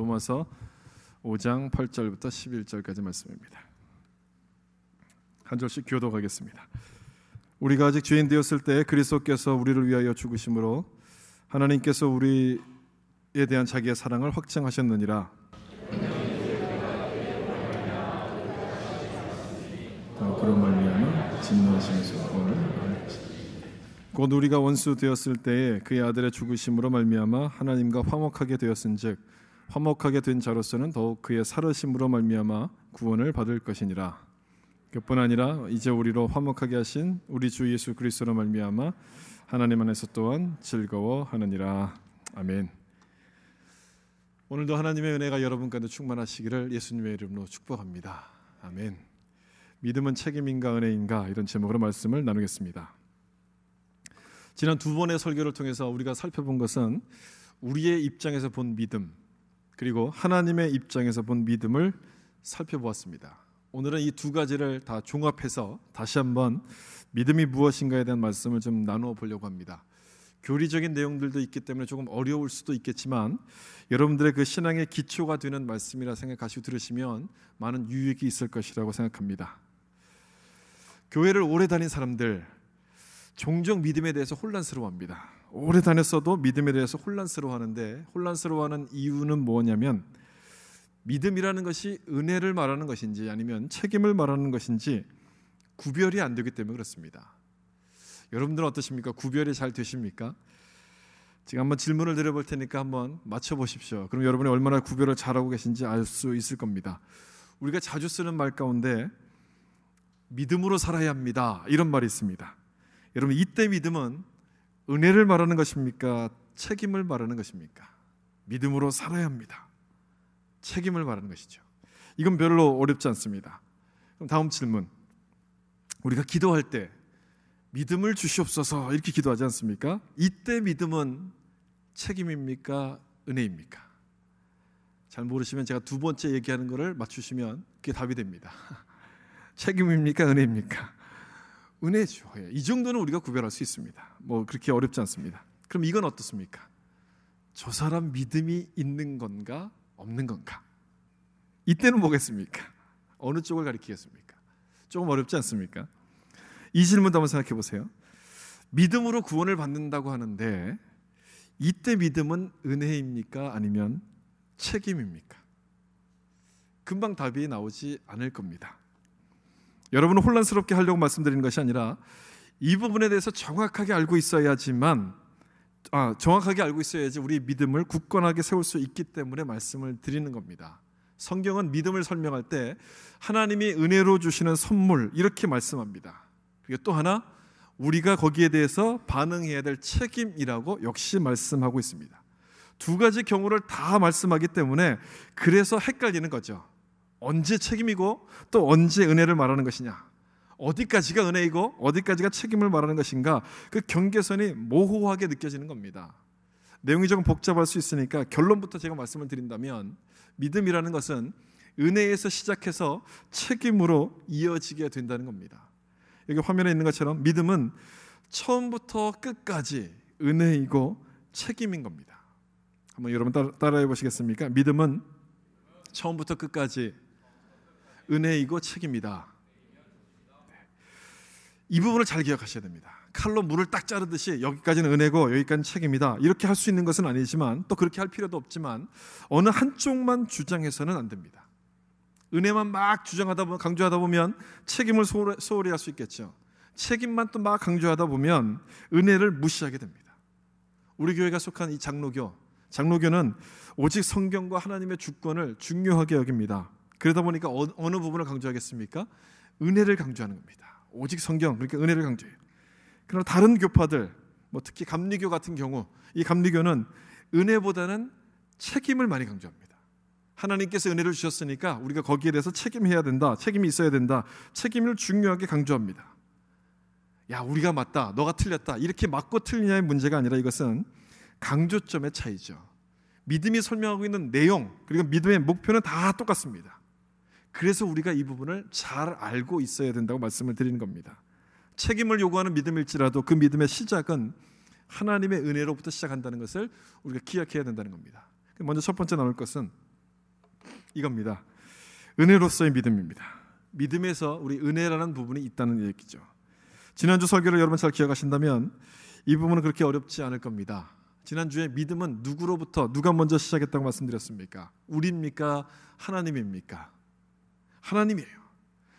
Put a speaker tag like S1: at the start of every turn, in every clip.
S1: 로마서 5장 8절부터 11절까지 말씀입니다. 한 절씩 교독하겠습니다. 우리가 아직 죄인 되었을 때 그리스도께서 우리를 위하여 죽으심으로 하나님께서 우리에 대한 자기의 사랑을 확증하셨느니라. 그런 말미암아 진노하시면서 곧 우리가 원수 되었을 때에 그의 아들의 죽으심으로 말미암아 하나님과 화목하게 되었은즉 화목하게 된 자로서는 더욱 그의 살으심으로 말미암아 구원을 받을 것이니라. 그뿐 아니라 이제 우리로 화목하게 하신 우리 주 예수 그리스도로 말미암아 하나님 안에서 또한 즐거워하느니라. 아멘. 오늘도 하나님의 은혜가 여러분 가운데 충만하시기를 예수님의 이름으로 축복합니다. 아멘. 믿음은 책임인가 은혜인가, 이런 제목으로 말씀을 나누겠습니다. 지난 두 번의 설교를 통해서 우리가 살펴본 것은 우리의 입장에서 본 믿음, 그리고 하나님의 입장에서 본 믿음을 살펴보았습니다. 오늘은 이 두 가지를 다 종합해서 다시 한번 믿음이 무엇인가에 대한 말씀을 좀 나누어 보려고 합니다. 교리적인 내용들도 있기 때문에 조금 어려울 수도 있겠지만 여러분들의 그 신앙의 기초가 되는 말씀이라 생각하시고 들으시면 많은 유익이 있을 것이라고 생각합니다. 교회를 오래 다닌 사람들 종종 믿음에 대해서 혼란스러워합니다. 오래 다녔어도 믿음에 대해서 혼란스러워하는데, 혼란스러워하는 이유는 뭐냐면 믿음이라는 것이 은혜를 말하는 것인지 아니면 책임을 말하는 것인지 구별이 안 되기 때문에 그렇습니다. 여러분들은 어떠십니까? 구별이 잘 되십니까? 제가 한번 질문을 드려볼 테니까 한번 맞춰보십시오. 그럼 여러분이 얼마나 구별을 잘하고 계신지 알 수 있을 겁니다. 우리가 자주 쓰는 말 가운데 믿음으로 살아야 합니다, 이런 말이 있습니다. 여러분, 이때 믿음은 은혜를 말하는 것입니까? 책임을 말하는 것입니까? 믿음으로 살아야 합니다, 책임을 말하는 것이죠. 이건 별로 어렵지 않습니다. 그럼 다음 질문, 우리가 기도할 때 믿음을 주시옵소서 이렇게 기도하지 않습니까? 이때 믿음은 책임입니까? 은혜입니까? 잘 모르시면 제가 두 번째 얘기하는 거를 맞추시면 그게 답이 됩니다. 책임입니까? 은혜입니까? 은혜죠. 이 정도는 우리가 구별할 수 있습니다. 뭐 그렇게 어렵지 않습니다. 그럼 이건 어떻습니까? 저 사람 믿음이 있는 건가 없는 건가? 이때는 뭐겠습니까? 어느 쪽을 가리키겠습니까? 조금 어렵지 않습니까? 이 질문도 한번 생각해 보세요. 믿음으로 구원을 받는다고 하는데 이때 믿음은 은혜입니까? 아니면 책임입니까? 금방 답이 나오지 않을 겁니다. 여러분은 혼란스럽게 하려고 말씀드리는 것이 아니라 이 부분에 대해서 정확하게 알고 있어야지 우리 믿음을 굳건하게 세울 수 있기 때문에 말씀을 드리는 겁니다. 성경은 믿음을 설명할 때 하나님이 은혜로 주시는 선물 이렇게 말씀합니다. 그리고 또 하나, 우리가 거기에 대해서 반응해야 될 책임이라고 역시 말씀하고 있습니다. 두 가지 경우를 다 말씀하기 때문에 그래서 헷갈리는 거죠. 언제 책임이고 또 언제 은혜를 말하는 것이냐, 어디까지가 은혜이고 어디까지가 책임을 말하는 것인가, 그 경계선이 모호하게 느껴지는 겁니다. 내용이 조금 복잡할 수 있으니까 결론부터 제가 말씀을 드린다면 믿음이라는 것은 은혜에서 시작해서 책임으로 이어지게 된다는 겁니다. 여기 화면에 있는 것처럼 믿음은 처음부터 끝까지 은혜이고 책임인 겁니다. 한번 여러분 따라해 보시겠습니까? 믿음은 처음부터 끝까지 은혜이고 책임이다. 이 부분을 잘 기억하셔야 됩니다. 칼로 물을 딱 자르듯이 여기까지는 은혜고 여기까지는 책임이다, 이렇게 할 수 있는 것은 아니지만 또 그렇게 할 필요도 없지만 어느 한쪽만 주장해서는 안 됩니다. 은혜만 막 주장하다 보면, 강조하다 보면 책임을 소홀히 할 수 있겠죠. 책임만 또 막 강조하다 보면 은혜를 무시하게 됩니다. 우리 교회가 속한 이 장로교는 오직 성경과 하나님의 주권을 중요하게 여깁니다. 그러다 보니까 어느 부분을 강조하겠습니까? 은혜를 강조하는 겁니다. 오직 성경, 그러니까 은혜를 강조해요. 그러나 다른 교파들, 특히 감리교 같은 경우, 이 감리교는 은혜보다는 책임을 많이 강조합니다. 하나님께서 은혜를 주셨으니까 우리가 거기에 대해서 책임해야 된다, 책임이 있어야 된다, 책임을 중요하게 강조합니다. 야, 우리가 맞다, 너가 틀렸다, 이렇게 맞고 틀리냐의 문제가 아니라 이것은 강조점의 차이죠. 믿음이 설명하고 있는 내용, 그리고 믿음의 목표는 다 똑같습니다. 그래서 우리가 이 부분을 잘 알고 있어야 된다고 말씀을 드리는 겁니다. 책임을 요구하는 믿음일지라도 그 믿음의 시작은 하나님의 은혜로부터 시작한다는 것을 우리가 기억해야 된다는 겁니다. 먼저 첫 번째 나올 것은 이겁니다. 은혜로서의 믿음입니다. 믿음에서 우리 은혜라는 부분이 있다는 얘기죠. 지난주 설교를 여러분 잘 기억하신다면 이 부분은 그렇게 어렵지 않을 겁니다. 지난주에 믿음은 누구로부터 누가 먼저 시작했다고 말씀드렸습니까? 우리입니까? 하나님입니까? 하나님이에요.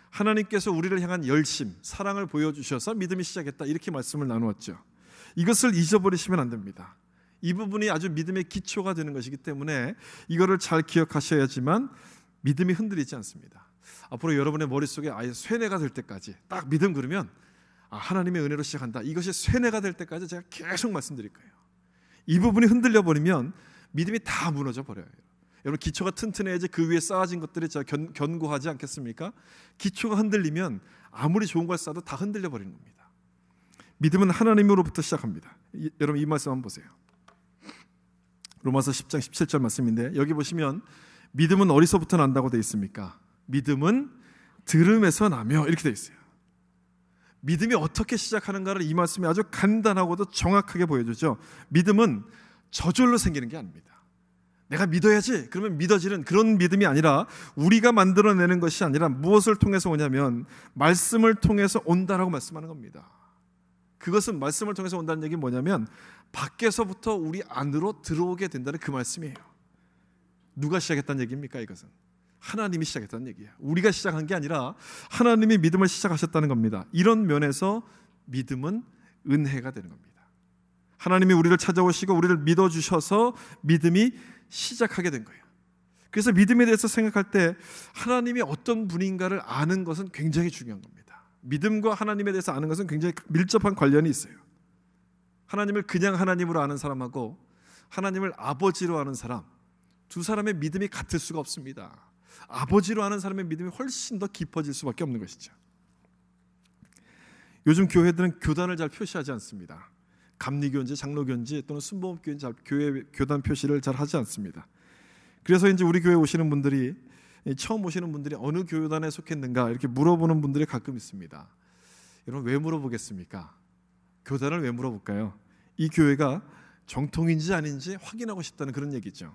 S1: 하나님께서 우리를 향한 열심, 사랑을 보여주셔서 믿음이 시작했다, 이렇게 말씀을 나누었죠. 이것을 잊어버리시면 안 됩니다. 이 부분이 아주 믿음의 기초가 되는 것이기 때문에 이거를 잘 기억하셔야지만 믿음이 흔들리지 않습니다. 앞으로 여러분의 머릿속에 아예 쇠뇌가 될 때까지 딱 믿음 그러면 하나님의 은혜로 시작한다, 이것이 쇠뇌가 될 때까지 제가 계속 말씀드릴 거예요. 이 부분이 흔들려 버리면 믿음이 다 무너져 버려요. 여러분, 기초가 튼튼해야지 그 위에 쌓아진 것들이 견고하지 않겠습니까? 기초가 흔들리면 아무리 좋은 걸 쌓아도 다 흔들려 버리는 겁니다. 믿음은 하나님으로부터 시작합니다. 여러분, 이 말씀 한번 보세요. 로마서 10장 17절 말씀인데, 여기 보시면 믿음은 어디서부터 난다고 되어 있습니까? 믿음은 들음에서 나며, 이렇게 되어 있어요. 믿음이 어떻게 시작하는가를 이 말씀이 아주 간단하고도 정확하게 보여주죠. 믿음은 저절로 생기는 게 아닙니다. 내가 믿어야지 그러면 믿어지는 그런 믿음이 아니라, 우리가 만들어내는 것이 아니라 무엇을 통해서 오냐면 말씀을 통해서 온다라고 말씀하는 겁니다. 그것은 말씀을 통해서 온다는 얘기는 뭐냐면 밖에서부터 우리 안으로 들어오게 된다는 그 말씀이에요. 누가 시작했다는 얘기입니까? 이것은 하나님이 시작했다는 얘기예요. 우리가 시작한 게 아니라 하나님이 믿음을 시작하셨다는 겁니다. 이런 면에서 믿음은 은혜가 되는 겁니다. 하나님이 우리를 찾아오시고 우리를 믿어주셔서 믿음이 시작하게 된 거예요. 그래서 믿음에 대해서 생각할 때 하나님이 어떤 분인가를 아는 것은 굉장히 중요한 겁니다. 믿음과 하나님에 대해서 아는 것은 굉장히 밀접한 관련이 있어요. 하나님을 그냥 하나님으로 아는 사람하고 하나님을 아버지로 아는 사람, 두 사람의 믿음이 같을 수가 없습니다. 아버지로 아는 사람의 믿음이 훨씬 더 깊어질 수밖에 없는 것이죠. 요즘 교회들은 교단을 잘 표시하지 않습니다. 감리교인지 장로교인지 또는 순복음교인지 교회 교단 표시를 잘 하지 않습니다. 그래서 이제 우리 교회 오시는 분들이, 처음 오시는 분들이 어느 교단에 속했는가 이렇게 물어보는 분들이 가끔 있습니다. 여러분, 왜 물어보겠습니까? 교단을 왜 물어볼까요? 이 교회가 정통인지 아닌지 확인하고 싶다는 그런 얘기죠.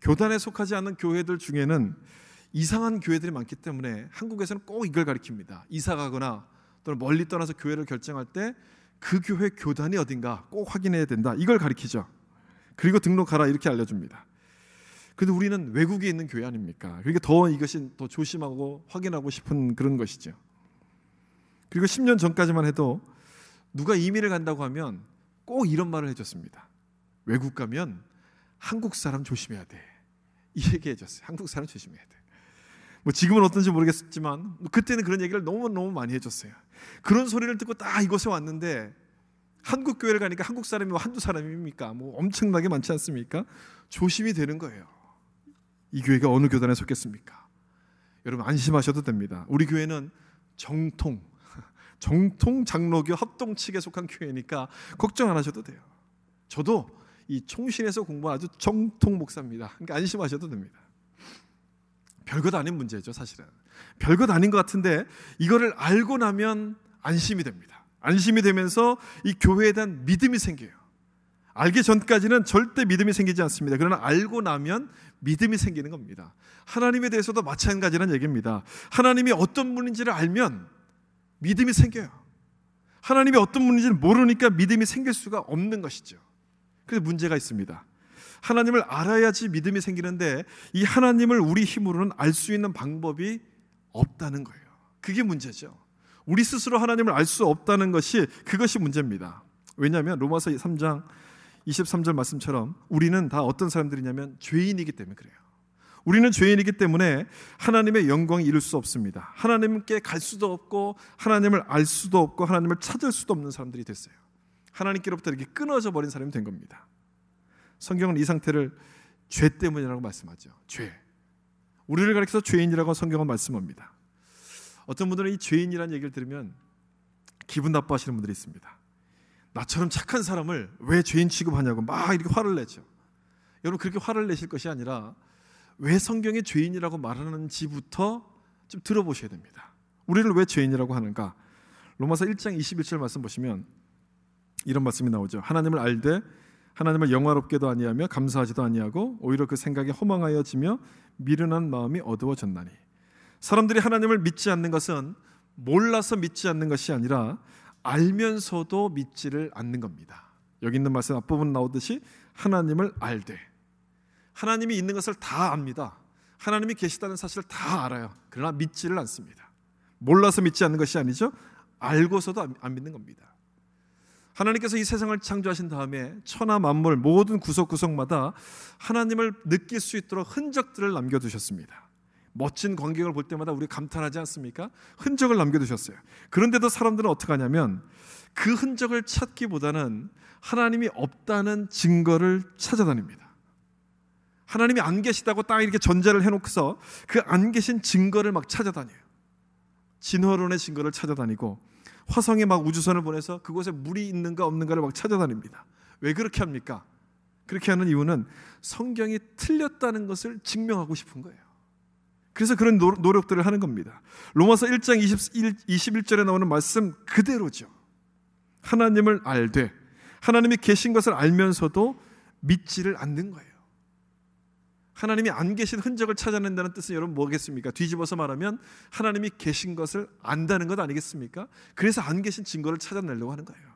S1: 교단에 속하지 않는 교회들 중에는 이상한 교회들이 많기 때문에 한국에서는 꼭 이걸 가리킵니다. 이사 가거나 또는 멀리 떠나서 교회를 결정할 때 그 교회 교단이 어딘가 꼭 확인해야 된다, 이걸 가리키죠. 그리고 등록하라, 이렇게 알려줍니다. 그런데 우리는 외국에 있는 교회 아닙니까? 그러니까 더 이것이 더 조심하고 확인하고 싶은 그런 것이죠. 그리고 10년 전까지만 해도 누가 이민을 간다고 하면 꼭 이런 말을 해줬습니다. 외국 가면 한국 사람 조심해야 돼, 이 얘기 해줬어요. 한국 사람 조심해야 돼. 뭐 지금은 어떤지 모르겠지만 그때는 그런 얘기를 너무 많이 해줬어요. 그런 소리를 듣고 딱 이곳에 왔는데 한국 교회를 가니까 한국 사람이 뭐 한두 사람입니까? 뭐 엄청나게 많지 않습니까? 조심이 되는 거예요. 이 교회가 어느 교단에 속했습니까? 여러분, 안심하셔도 됩니다. 우리 교회는 정통 장로교 합동측에 속한 교회니까 걱정 안 하셔도 돼요. 저도 이 총신에서 공부한 아주 정통 목사입니다. 그러니까 안심하셔도 됩니다. 별것 아닌 문제죠, 사실은. 별것 아닌 것 같은데 이거를 알고 나면 안심이 됩니다. 안심이 되면서 이 교회에 대한 믿음이 생겨요. 알기 전까지는 절대 믿음이 생기지 않습니다. 그러나 알고 나면 믿음이 생기는 겁니다. 하나님에 대해서도 마찬가지라는 얘기입니다. 하나님이 어떤 분인지를 알면 믿음이 생겨요. 하나님이 어떤 분인지를 모르니까 믿음이 생길 수가 없는 것이죠. 그래서 문제가 있습니다. 하나님을 알아야지 믿음이 생기는데 이 하나님을 우리 힘으로는 알 수 있는 방법이 없다는 거예요. 그게 문제죠. 우리 스스로 하나님을 알 수 없다는 것이, 그것이 문제입니다. 왜냐하면 로마서 3장 23절 말씀처럼 우리는 다 어떤 사람들이냐면 죄인이기 때문에 그래요. 우리는 죄인이기 때문에 하나님의 영광이 이룰 수 없습니다. 하나님께 갈 수도 없고 하나님을 알 수도 없고 하나님을 찾을 수도 없는 사람들이 됐어요. 하나님께로부터 이렇게 끊어져 버린 사람이 된 겁니다. 성경은 이 상태를 죄 때문이라고 말씀하죠. 죄. 우리를 가리켜서 죄인이라고 성경은 말씀합니다. 어떤 분들은 이 죄인이라는 얘기를 들으면 기분 나빠하시는 분들이 있습니다. 나처럼 착한 사람을 왜 죄인 취급하냐고 막 이렇게 화를 내죠. 여러분, 그렇게 화를 내실 것이 아니라 왜 성경에 죄인이라고 말하는지부터 좀 들어보셔야 됩니다. 우리를 왜 죄인이라고 하는가? 로마서 1장 21절 말씀 보시면 이런 말씀이 나오죠. 하나님을 알되 하나님을 영화롭게도 아니하며 감사하지도 아니하고 오히려 그 생각이 허망하여지며 미련한 마음이 어두워졌나니. 사람들이 하나님을 믿지 않는 것은 몰라서 믿지 않는 것이 아니라 알면서도 믿지를 않는 겁니다. 여기 있는 말씀 앞부분 나오듯이 하나님을 알되, 하나님이 있는 것을 다 압니다. 하나님이 계시다는 사실을 다 알아요. 그러나 믿지를 않습니다. 몰라서 믿지 않는 것이 아니죠, 알고서도 안 믿는 겁니다. 하나님께서 이 세상을 창조하신 다음에 천하 만물 모든 구석구석마다 하나님을 느낄 수 있도록 흔적들을 남겨두셨습니다. 멋진 광경을 볼 때마다 우리 감탄하지 않습니까? 흔적을 남겨두셨어요. 그런데도 사람들은 어떻게 하냐면 그 흔적을 찾기보다는 하나님이 없다는 증거를 찾아다닙니다. 하나님이 안 계시다고 딱 이렇게 전제를 해놓고서 그 안 계신 증거를 막 찾아다녀요. 진화론의 증거를 찾아다니고 화성에 막 우주선을 보내서 그곳에 물이 있는가 없는가를 막 찾아다닙니다. 왜 그렇게 합니까? 그렇게 하는 이유는 성경이 틀렸다는 것을 증명하고 싶은 거예요. 그래서 그런 노력들을 하는 겁니다. 로마서 1장 21절에 나오는 말씀 그대로죠. 하나님을 알되, 하나님이 계신 것을 알면서도 믿지를 않는 거예요. 하나님이 안 계신 흔적을 찾아낸다는 뜻은 여러분 뭐겠습니까? 뒤집어서 말하면 하나님이 계신 것을 안다는 것 아니겠습니까? 그래서 안 계신 증거를 찾아내려고 하는 거예요.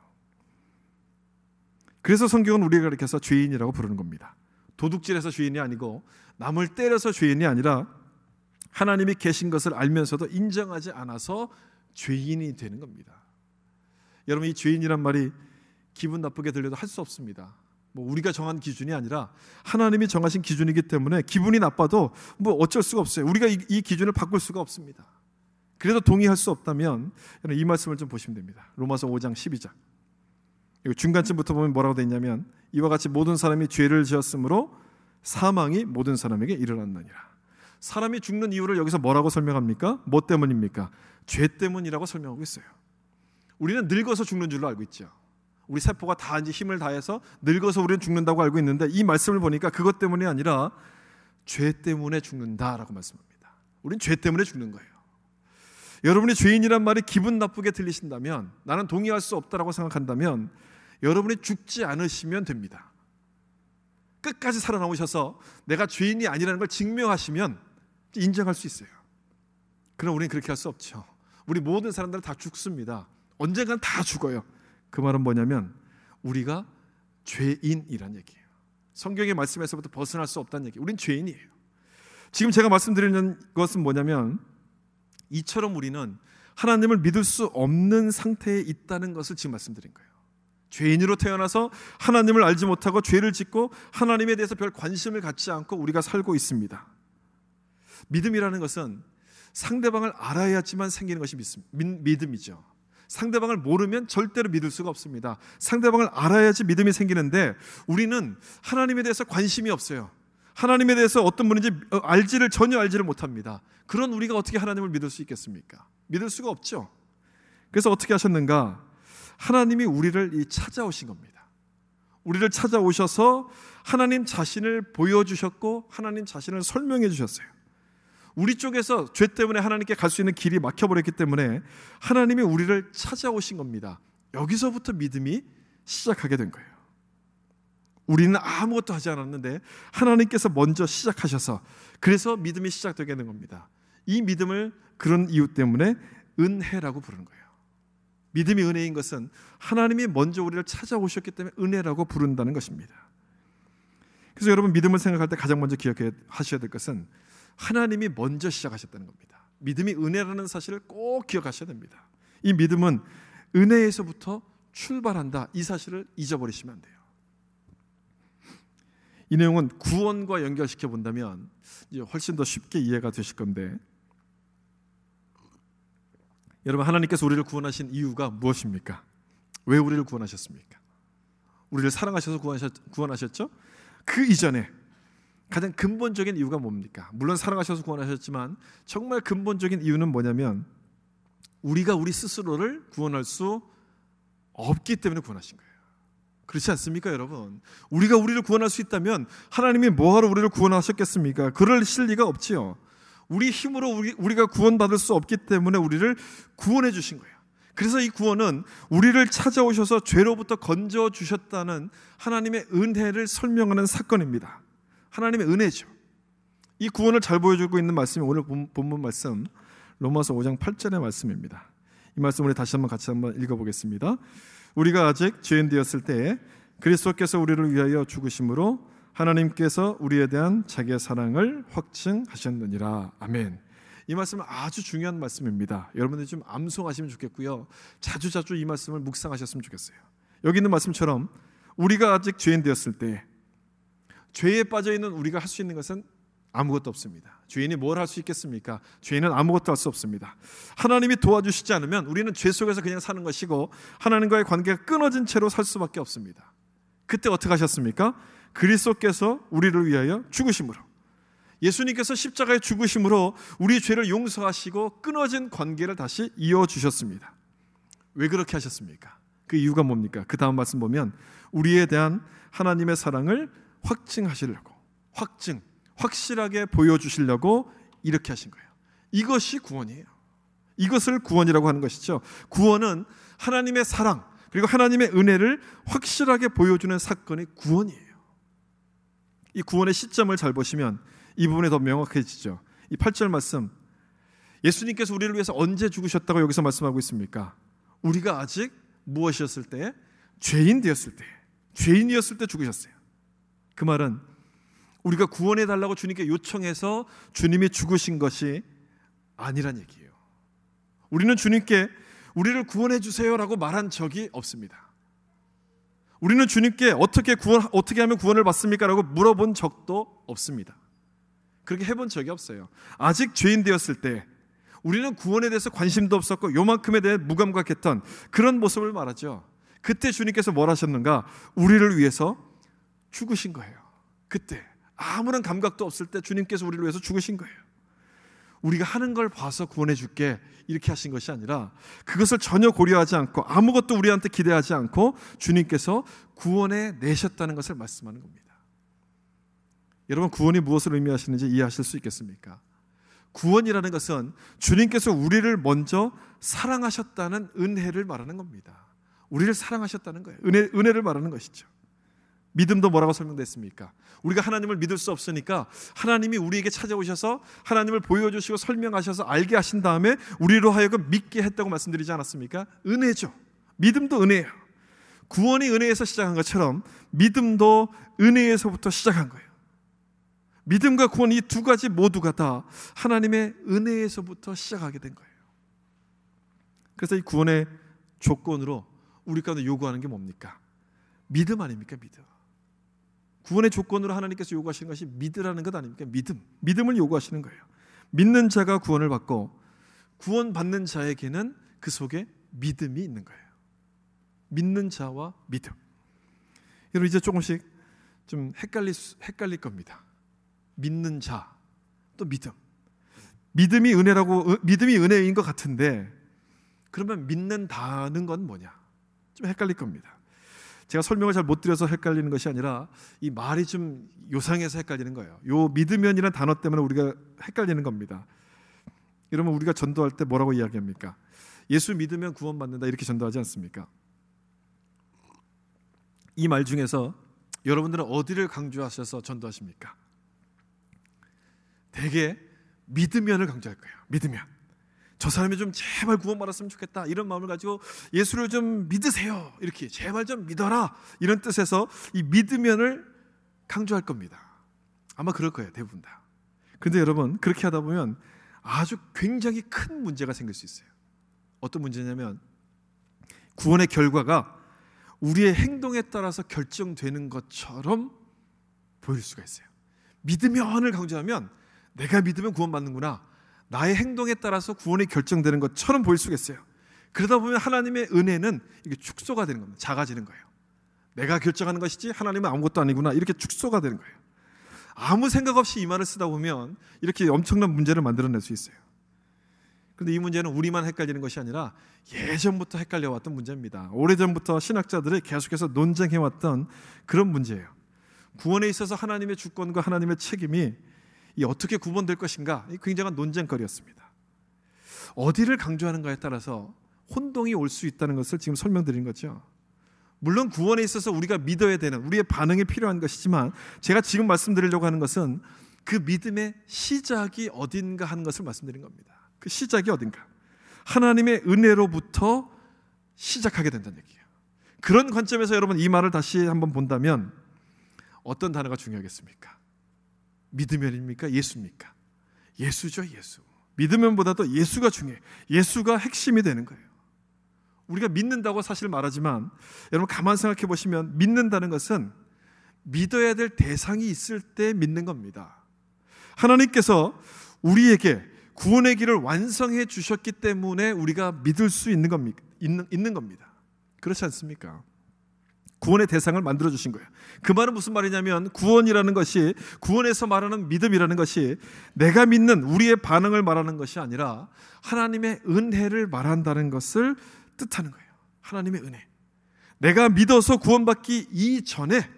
S1: 그래서 성경은 우리가 이렇게 해서 죄인이라고 부르는 겁니다. 도둑질해서 죄인이 아니고 남을 때려서 죄인이 아니라 하나님이 계신 것을 알면서도 인정하지 않아서 죄인이 되는 겁니다. 여러분, 이 죄인이란 말이 기분 나쁘게 들려도 할 수 없습니다. 뭐 우리가 정한 기준이 아니라 하나님이 정하신 기준이기 때문에 기분이 나빠도 뭐 어쩔 수가 없어요. 우리가 이 기준을 바꿀 수가 없습니다. 그래도 동의할 수 없다면 이 말씀을 좀 보시면 됩니다. 로마서 5장 12절. 중간쯤부터 보면 뭐라고 되어 있냐면 이와 같이 모든 사람이 죄를 지었으므로 사망이 모든 사람에게 일어났느니라. 사람이 죽는 이유를 여기서 뭐라고 설명합니까? 뭐 때문입니까? 죄 때문이라고 설명하고 있어요. 우리는 늙어서 죽는 줄로 알고 있죠. 우리 세포가 다 이제 힘을 다해서 늙어서 우리는 죽는다고 알고 있는데 이 말씀을 보니까 그것 때문이 아니라 죄 때문에 죽는다라고 말씀합니다. 우린 죄 때문에 죽는 거예요. 여러분이 죄인이란 말이 기분 나쁘게 들리신다면, 나는 동의할 수 없다라고 생각한다면 여러분이 죽지 않으시면 됩니다. 끝까지 살아남으셔서 내가 죄인이 아니라는 걸 증명하시면 인정할 수 있어요. 그럼 우리는 그렇게 할 수 없죠. 우리 모든 사람들은 다 죽습니다. 언젠간 다 죽어요. 그 말은 뭐냐면 우리가 죄인이란 얘기예요. 성경의 말씀에서부터 벗어날 수 없다는 얘기예요. 우린 죄인이에요. 지금 제가 말씀드리는 것은 뭐냐면 이처럼 우리는 하나님을 믿을 수 없는 상태에 있다는 것을 지금 말씀드린 거예요. 죄인으로 태어나서 하나님을 알지 못하고 죄를 짓고 하나님에 대해서 별 관심을 갖지 않고 우리가 살고 있습니다. 믿음이라는 것은 상대방을 알아야지만 생기는 것이 믿음이죠. 상대방을 모르면 절대로 믿을 수가 없습니다. 상대방을 알아야지 믿음이 생기는데 우리는 하나님에 대해서 관심이 없어요. 하나님에 대해서 어떤 분인지 전혀 알지를 못합니다. 그런 우리가 어떻게 하나님을 믿을 수 있겠습니까? 믿을 수가 없죠. 그래서 어떻게 하셨는가? 하나님이 우리를 찾아오신 겁니다. 우리를 찾아오셔서 하나님 자신을 보여주셨고 하나님 자신을 설명해 주셨어요. 우리 쪽에서 죄 때문에 하나님께 갈 수 있는 길이 막혀버렸기 때문에 하나님이 우리를 찾아오신 겁니다. 여기서부터 믿음이 시작하게 된 거예요. 우리는 아무것도 하지 않았는데 하나님께서 먼저 시작하셔서 그래서 믿음이 시작되게 된 겁니다. 이 믿음을 그런 이유 때문에 은혜라고 부르는 거예요. 믿음이 은혜인 것은 하나님이 먼저 우리를 찾아오셨기 때문에 은혜라고 부른다는 것입니다. 그래서 여러분, 믿음을 생각할 때 가장 먼저 기억하셔야 될 것은 하나님이 먼저 시작하셨다는 겁니다. 믿음이 은혜라는 사실을 꼭 기억하셔야 됩니다. 이 믿음은 은혜에서부터 출발한다. 이 사실을 잊어버리시면 안 돼요. 이 내용은 구원과 연결시켜 본다면 이제 훨씬 더 쉽게 이해가 되실 건데, 여러분, 하나님께서 우리를 구원하신 이유가 무엇입니까? 왜 우리를 구원하셨습니까? 우리를 사랑하셔서 구원하셨죠? 그 이전에 가장 근본적인 이유가 뭡니까? 물론 사랑하셔서 구원하셨지만 정말 근본적인 이유는 뭐냐면 우리가 우리 스스로를 구원할 수 없기 때문에 구원하신 거예요. 그렇지 않습니까, 여러분? 우리가 우리를 구원할 수 있다면 하나님이 뭐하러 우리를 구원하셨겠습니까? 그러실 리가 없지요. 우리 힘으로 우리가 구원받을 수 없기 때문에 우리를 구원해 주신 거예요. 그래서 이 구원은 우리를 찾아오셔서 죄로부터 건져주셨다는 하나님의 은혜를 설명하는 사건입니다. 하나님의 은혜죠. 이 구원을 잘 보여주고 있는 말씀이 오늘 본문 말씀 로마서 5장 8절의 말씀입니다. 이 말씀 우리 다시 한번 같이 한번 읽어보겠습니다. 우리가 아직 죄인 되었을 때에 그리스도께서 우리를 위하여 죽으심으로 하나님께서 우리에 대한 자기의 사랑을 확증하셨느니라. 아멘. 이 말씀은 아주 중요한 말씀입니다. 여러분들이 좀 암송하시면 좋겠고요. 자주자주 이 말씀을 묵상하셨으면 좋겠어요. 여기 있는 말씀처럼 우리가 아직 죄인 되었을 때, 죄에 빠져있는 우리가 할 수 있는 것은 아무것도 없습니다. 죄인이 뭘 할 수 있겠습니까? 죄인은 아무것도 할 수 없습니다. 하나님이 도와주시지 않으면 우리는 죄 속에서 그냥 사는 것이고 하나님과의 관계가 끊어진 채로 살 수밖에 없습니다. 그때 어떻게 하셨습니까? 그리스도께서 우리를 위하여 죽으심으로, 예수님께서 십자가에 죽으심으로 우리 죄를 용서하시고 끊어진 관계를 다시 이어주셨습니다. 왜 그렇게 하셨습니까? 그 이유가 뭡니까? 그 다음 말씀 보면 우리에 대한 하나님의 사랑을 확증하시려고, 확실하게 보여주시려고 이렇게 하신 거예요. 이것이 구원이에요. 이것을 구원이라고 하는 것이죠. 구원은 하나님의 사랑 그리고 하나님의 은혜를 확실하게 보여주는 사건이 구원이에요. 이 구원의 시점을 잘 보시면 이 부분이 더 명확해지죠. 이 8절 말씀, 예수님께서 우리를 위해서 언제 죽으셨다고 여기서 말씀하고 있습니까? 우리가 아직 무엇이었을 때? 죄인이었을 때 죽으셨어요. 그 말은 우리가 구원해 달라고 주님께 요청해서 주님이 죽으신 것이 아니란 얘기예요. 우리는 주님께 우리를 구원해 주세요라고 말한 적이 없습니다. 우리는 주님께 어떻게 하면 구원을 받습니까? 라고 물어본 적도 없습니다. 그렇게 해본 적이 없어요. 아직 죄인 되었을 때 우리는 구원에 대해서 관심도 없었고 요만큼에 대해 무감각했던 그런 모습을 말하죠. 그때 주님께서 뭘 하셨는가? 우리를 위해서 죽으신 거예요. 그때 아무런 감각도 없을 때 주님께서 우리를 위해서 죽으신 거예요. 우리가 하는 걸 봐서 구원해 줄게 이렇게 하신 것이 아니라 그것을 전혀 고려하지 않고 아무것도 우리한테 기대하지 않고 주님께서 구원해 내셨다는 것을 말씀하는 겁니다. 여러분, 구원이 무엇을 의미하시는지 이해하실 수 있겠습니까? 구원이라는 것은 주님께서 우리를 먼저 사랑하셨다는 은혜를 말하는 겁니다. 우리를 사랑하셨다는 거예요. 은혜를 말하는 것이죠. 믿음도 뭐라고 설명됐습니까? 우리가 하나님을 믿을 수 없으니까 하나님이 우리에게 찾아오셔서 하나님을 보여주시고 설명하셔서 알게 하신 다음에 우리로 하여금 믿게 했다고 말씀드리지 않았습니까? 은혜죠. 믿음도 은혜예요. 구원이 은혜에서 시작한 것처럼 믿음도 은혜에서부터 시작한 거예요. 믿음과 구원 이 두 가지 모두가 다 하나님의 은혜에서부터 시작하게 된 거예요. 그래서 이 구원의 조건으로 우리 가운데 요구하는 게 뭡니까? 믿음 아닙니까? 믿음. 구원의 조건으로 하나님께서 요구하시는 것이 믿으라는 것 아닙니까? 믿음을 요구하시는 거예요. 믿는 자가 구원을 받고 구원받는 자에게는 그 속에 믿음이 있는 거예요. 믿는 자와 믿음. 여러분, 이제 조금씩 좀 헷갈릴 겁니다. 믿는 자, 또 믿음. 믿음이 은혜인 것 같은데 그러면 믿는다는 건 뭐냐? 좀 헷갈릴 겁니다. 제가 설명을 잘 못 드려서 헷갈리는 것이 아니라 이 말이 좀 요상해서 헷갈리는 거예요. 요 믿으면이라는 단어 때문에 우리가 헷갈리는 겁니다. 이러면 우리가 전도할 때 뭐라고 이야기합니까? 예수 믿으면 구원받는다 이렇게 전도하지 않습니까? 이 말 중에서 여러분들은 어디를 강조하셔서 전도하십니까? 대개 믿으면을 강조할 거예요. 믿으면. 저 사람이 좀 제발 구원받았으면 좋겠다 이런 마음을 가지고 예수를 좀 믿으세요 이렇게 제발 좀 믿어라 이런 뜻에서 이 믿으면을 강조할 겁니다. 아마 그럴 거예요. 대부분 다. 그런데 여러분, 그렇게 하다 보면 아주 굉장히 큰 문제가 생길 수 있어요. 어떤 문제냐면 구원의 결과가 우리의 행동에 따라서 결정되는 것처럼 보일 수가 있어요. 믿으면을 강조하면 내가 믿으면 구원받는구나, 나의 행동에 따라서 구원이 결정되는 것처럼 보일 수가 있어요. 그러다 보면 하나님의 은혜는 이게 축소가 되는 겁니다. 작아지는 거예요. 내가 결정하는 것이지 하나님은 아무것도 아니구나 이렇게 축소가 되는 거예요. 아무 생각 없이 이 말을 쓰다 보면 이렇게 엄청난 문제를 만들어낼 수 있어요. 그런데 이 문제는 우리만 헷갈리는 것이 아니라 예전부터 헷갈려왔던 문제입니다. 오래전부터 신학자들이 계속해서 논쟁해왔던 그런 문제예요. 구원에 있어서 하나님의 주권과 하나님의 책임이 이 어떻게 구분될 것인가, 굉장한 논쟁거리였습니다. 어디를 강조하는가에 따라서 혼동이 올 수 있다는 것을 지금 설명드린 거죠. 물론 구원에 있어서 우리가 믿어야 되는 우리의 반응이 필요한 것이지만 제가 지금 말씀드리려고 하는 것은 그 믿음의 시작이 어딘가 하는 것을 말씀드린 겁니다. 그 시작이 어딘가? 하나님의 은혜로부터 시작하게 된다는 얘기예요. 그런 관점에서 여러분 이 말을 다시 한번 본다면 어떤 단어가 중요하겠습니까? 믿으면입니까? 예수입니까? 예수죠, 예수. 믿으면보다도 예수가 중요해요. 예수가 핵심이 되는 거예요. 우리가 믿는다고 사실 말하지만 여러분 가만 생각해 보시면 믿는다는 것은 믿어야 될 대상이 있을 때 믿는 겁니다. 하나님께서 우리에게 구원의 길을 완성해 주셨기 때문에 우리가 믿을 수 있는 겁니다. 그렇지 않습니까? 구원의 대상을 만들어 주신 거예요. 그 말은 무슨 말이냐면 구원이라는 것이, 구원에서 말하는 믿음이라는 것이 내가 믿는 우리의 반응을 말하는 것이 아니라 하나님의 은혜를 말한다는 것을 뜻하는 거예요. 하나님의 은혜. 내가 믿어서 구원받기 이전에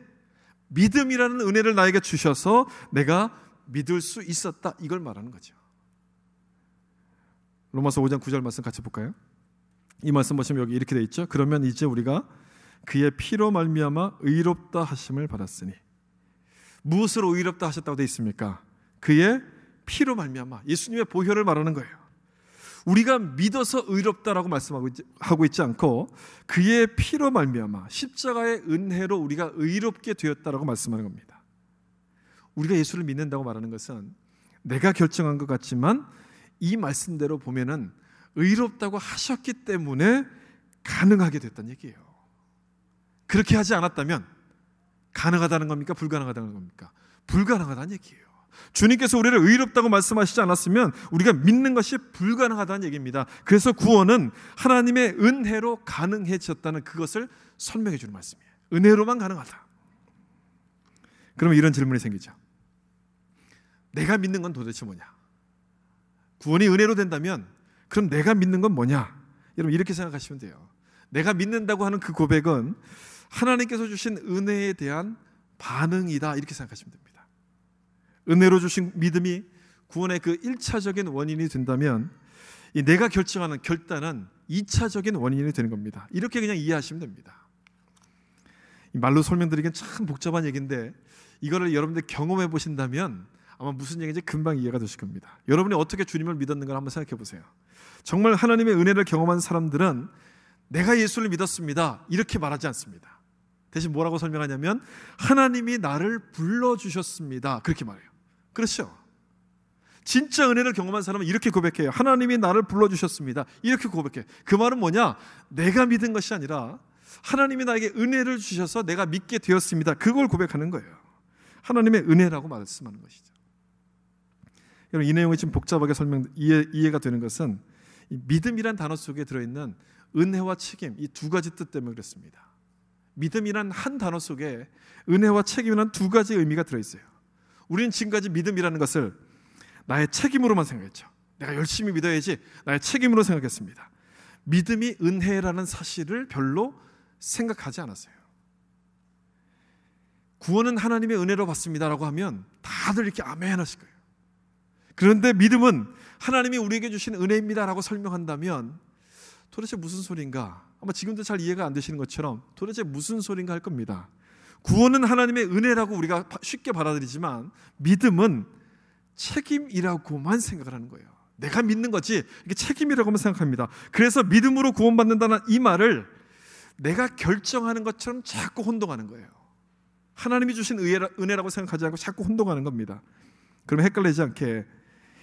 S1: 믿음이라는 은혜를 나에게 주셔서 내가 믿을 수 있었다, 이걸 말하는 거죠. 로마서 5장 9절 말씀 같이 볼까요? 이 말씀 보시면 여기 이렇게 돼 있죠. 그러면 이제 우리가 그의 피로 말미암아 의롭다 하심을 받았으니. 무엇으로 의롭다 하셨다고 되어 있습니까? 그의 피로 말미암아, 예수님의 보혈을 말하는 거예요. 우리가 믿어서 의롭다라고 말씀하고 있지 않고 그의 피로 말미암아 십자가의 은혜로 우리가 의롭게 되었다라고 말씀하는 겁니다. 우리가 예수를 믿는다고 말하는 것은 내가 결정한 것 같지만 이 말씀대로 보면은 의롭다고 하셨기 때문에 가능하게 됐다는 얘기예요. 그렇게 하지 않았다면 가능하다는 겁니까? 불가능하다는 겁니까? 불가능하다는 얘기예요. 주님께서 우리를 의롭다고 말씀하시지 않았으면 우리가 믿는 것이 불가능하다는 얘기입니다. 그래서 구원은 하나님의 은혜로 가능해졌다는 그것을 설명해 주는 말씀이에요. 은혜로만 가능하다. 그러면 이런 질문이 생기죠. 내가 믿는 건 도대체 뭐냐? 구원이 은혜로 된다면 그럼 내가 믿는 건 뭐냐? 여러분 이렇게 생각하시면 돼요. 내가 믿는다고 하는 그 고백은 하나님께서 주신 은혜에 대한 반응이다, 이렇게 생각하시면 됩니다. 은혜로 주신 믿음이 구원의 그 1차적인 원인이 된다면 이 내가 결정하는 결단은 2차적인 원인이 되는 겁니다. 이렇게 그냥 이해하시면 됩니다. 이 말로 설명드리기엔 참 복잡한 얘기인데 이거를 여러분들 경험해 보신다면 아마 무슨 얘기인지 금방 이해가 되실 겁니다. 여러분이 어떻게 주님을 믿었는가 한번 생각해 보세요. 정말 하나님의 은혜를 경험한 사람들은 내가 예수를 믿었습니다, 이렇게 말하지 않습니다. 대신 뭐라고 설명하냐면 하나님이 나를 불러주셨습니다, 그렇게 말해요. 그렇죠? 진짜 은혜를 경험한 사람은 이렇게 고백해요. 하나님이 나를 불러주셨습니다, 이렇게 고백해요. 그 말은 뭐냐? 내가 믿은 것이 아니라 하나님이 나에게 은혜를 주셔서 내가 믿게 되었습니다, 그걸 고백하는 거예요. 하나님의 은혜라고 말씀하는 것이죠. 여러분 이 내용이 지금 복잡하게 이해가 되는 것은 이 믿음이란 단어 속에 들어있는 은혜와 책임, 이 두 가지 뜻 때문에 그렇습니다. 믿음이란 한 단어 속에 은혜와 책임이란 두 가지 의미가 들어있어요. 우리는 지금까지 믿음이라는 것을 나의 책임으로만 생각했죠. 내가 열심히 믿어야지, 나의 책임으로 생각했습니다. 믿음이 은혜라는 사실을 별로 생각하지 않았어요. 구원은 하나님의 은혜로 받습니다라고 하면 다들 이렇게 아멘 하실 거예요. 그런데 믿음은 하나님이 우리에게 주신 은혜입니다라고 설명한다면 도대체 무슨 소린가? 아마 지금도 잘 이해가 안 되시는 것처럼 도대체 무슨 소린가 할 겁니다. 구원은 하나님의 은혜라고 우리가 쉽게 받아들이지만 믿음은 책임이라고만 생각을 하는 거예요. 내가 믿는 거지 이게 책임이라고만 생각합니다. 그래서 믿음으로 구원받는다는 이 말을 내가 결정하는 것처럼 자꾸 혼동하는 거예요. 하나님이 주신 은혜라고 생각하지 않고 자꾸 혼동하는 겁니다. 그러면 헷갈리지 않게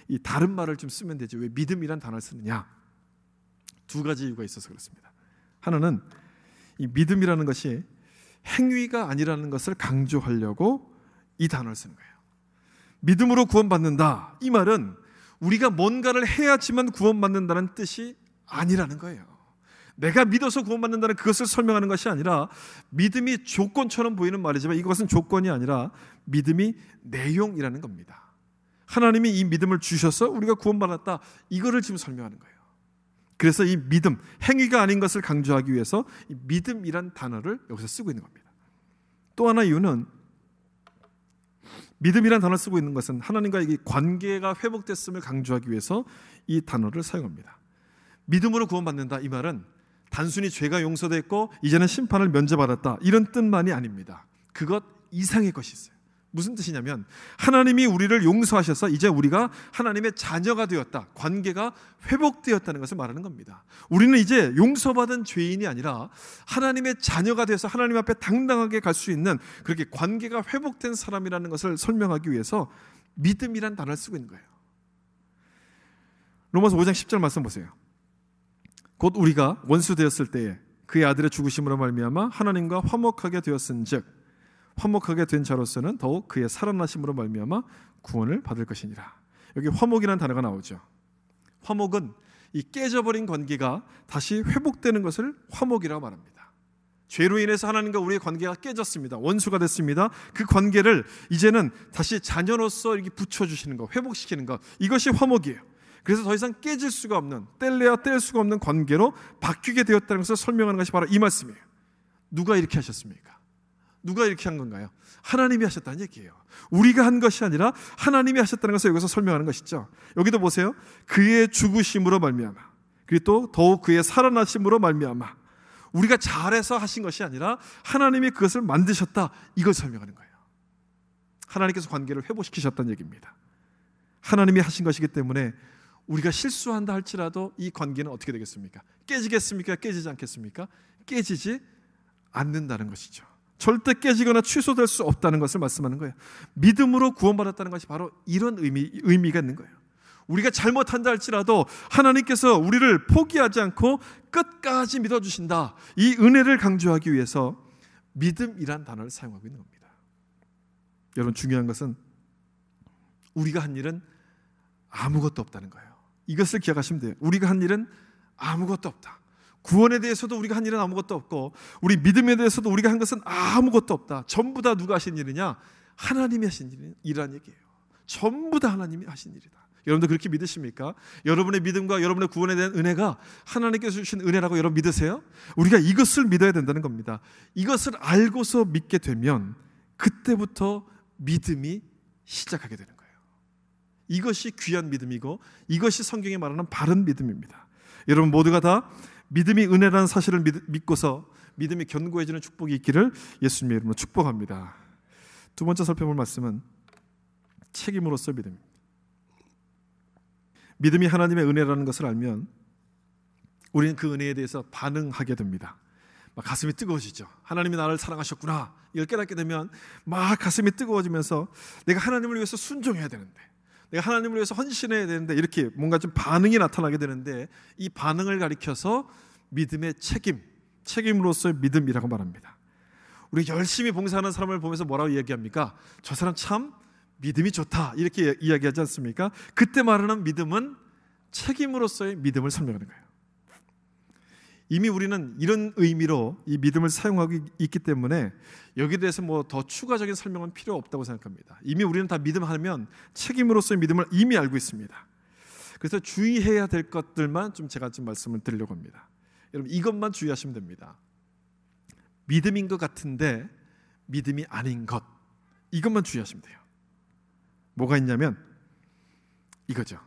S1: 이 다른 말을 좀 쓰면 되죠. 왜 믿음이란 단어를 쓰느냐? 두 가지 이유가 있어서 그렇습니다. 하나는 이 믿음이라는 것이 행위가 아니라는 것을 강조하려고 이 단어를 쓰는 거예요. 믿음으로 구원받는다, 이 말은 우리가 뭔가를 해야지만 구원받는다는 뜻이 아니라는 거예요. 내가 믿어서 구원받는다는 그것을 설명하는 것이 아니라 믿음이 조건처럼 보이는 말이지만 이것은 조건이 아니라 믿음이 내용이라는 겁니다. 하나님이 이 믿음을 주셔서 우리가 구원받았다, 이거를 지금 설명하는 거예요. 그래서 이 믿음, 행위가 아닌 것을 강조하기 위해서 이 믿음이란 단어를 여기서 쓰고 있는 겁니다. 또 하나 이유는 믿음이란 단어를 쓰고 있는 것은 하나님과의 이 관계가 회복됐음을 강조하기 위해서 이 단어를 사용합니다. 믿음으로 구원받는다, 이 말은 단순히 죄가 용서됐고 이제는 심판을 면제받았다, 이런 뜻만이 아닙니다. 그것 이상의 것이 있어요. 무슨 뜻이냐면 하나님이 우리를 용서하셔서 이제 우리가 하나님의 자녀가 되었다, 관계가 회복되었다는 것을 말하는 겁니다. 우리는 이제 용서받은 죄인이 아니라 하나님의 자녀가 되어서 하나님 앞에 당당하게 갈 수 있는, 그렇게 관계가 회복된 사람이라는 것을 설명하기 위해서 믿음이란 단어를 쓰고 있는 거예요. 로마서 5장 10절 말씀 보세요. 곧 우리가 원수 되었을 때에 그의 아들의 죽으심으로 말미암아 하나님과 화목하게 되었은즉 화목하게 된 자로서는 더욱 그의 살아나심으로 말미암아 구원을 받을 것이니라. 여기 화목이라는 단어가 나오죠. 화목은 이 깨져버린 관계가 다시 회복되는 것을 화목이라고 말합니다. 죄로 인해서 하나님과 우리의 관계가 깨졌습니다. 원수가 됐습니다. 그 관계를 이제는 다시 자녀로서 이렇게 붙여주시는 것, 회복시키는 것, 이것이 화목이에요. 그래서 더 이상 깨질 수가 없는, 뗄래야 뗄 수가 없는 관계로 바뀌게 되었다는 것을 설명하는 것이 바로 이 말씀이에요. 누가 이렇게 하셨습니까? 누가 이렇게 한 건가요? 하나님이 하셨다는 얘기예요. 우리가 한 것이 아니라 하나님이 하셨다는 것을 여기서 설명하는 것이죠. 여기도 보세요. 그의 죽으심으로 말미암아, 그리고 또 더욱 그의 살아나심으로 말미암아. 우리가 잘해서 하신 것이 아니라 하나님이 그것을 만드셨다, 이걸 설명하는 거예요. 하나님께서 관계를 회복시키셨다는 얘기입니다. 하나님이 하신 것이기 때문에 우리가 실수한다 할지라도 이 관계는 어떻게 되겠습니까? 깨지겠습니까? 깨지지 않겠습니까? 깨지지 않는다는 것이죠. 절대 깨지거나 취소될 수 없다는 것을 말씀하는 거예요. 믿음으로 구원받았다는 것이 바로 이런 의미가 있는 거예요. 우리가 잘못한다 할지라도 하나님께서 우리를 포기하지 않고 끝까지 믿어주신다, 이 은혜를 강조하기 위해서 믿음이란 단어를 사용하고 있는 겁니다. 여러분, 중요한 것은 우리가 한 일은 아무것도 없다는 거예요. 이것을 기억하시면 돼요. 우리가 한 일은 아무것도 없다. 구원에 대해서도 우리가 한 일은 아무것도 없고, 우리 믿음에 대해서도 우리가 한 것은 아무것도 없다. 전부 다 누가 하신 일이냐? 하나님이 하신 일이란 얘기예요. 전부 다 하나님이 하신 일이다. 여러분도 그렇게 믿으십니까? 여러분의 믿음과 여러분의 구원에 대한 은혜가 하나님께서 주신 은혜라고 여러분 믿으세요? 우리가 이것을 믿어야 된다는 겁니다. 이것을 알고서 믿게 되면 그때부터 믿음이 시작하게 되는 거예요. 이것이 귀한 믿음이고 이것이 성경이 말하는 바른 믿음입니다. 여러분 모두가 다 믿음이 은혜라는 사실을 믿고서 믿음이 견고해지는 축복이 있기를 예수님의 이름으로 축복합니다. 두 번째 살펴볼 말씀은 책임으로서 믿음입니다. 믿음이 하나님의 은혜라는 것을 알면 우리는 그 은혜에 대해서 반응하게 됩니다. 막 가슴이 뜨거워지죠. 하나님이 나를 사랑하셨구나, 이걸 깨닫게 되면 막 가슴이 뜨거워지면서 내가 하나님을 위해서 순종해야 되는데, 내가 하나님을 위해서 헌신해야 되는데, 이렇게 뭔가 좀 반응이 나타나게 되는데, 이 반응을 가리켜서 믿음의 책임으로서의 믿음이라고 말합니다. 우리 열심히 봉사하는 사람을 보면서 뭐라고 이야기합니까? 저 사람 참 믿음이 좋다, 이렇게 이야기하지 않습니까? 그때 말하는 믿음은 책임으로서의 믿음을 설명하는 거예요. 이미 우리는 이런 의미로 이 믿음을 사용하고 있기 때문에 여기에 대해서 뭐 더 추가적인 설명은 필요 없다고 생각합니다. 이미 우리는 다 믿음하면 책임으로서의 믿음을 이미 알고 있습니다. 그래서 주의해야 될 것들만 제가 말씀을 드리려고 합니다. 여러분 이것만 주의하시면 됩니다. 믿음인 것 같은데 믿음이 아닌 것, 이것만 주의하시면 돼요. 뭐가 있냐면 이거죠.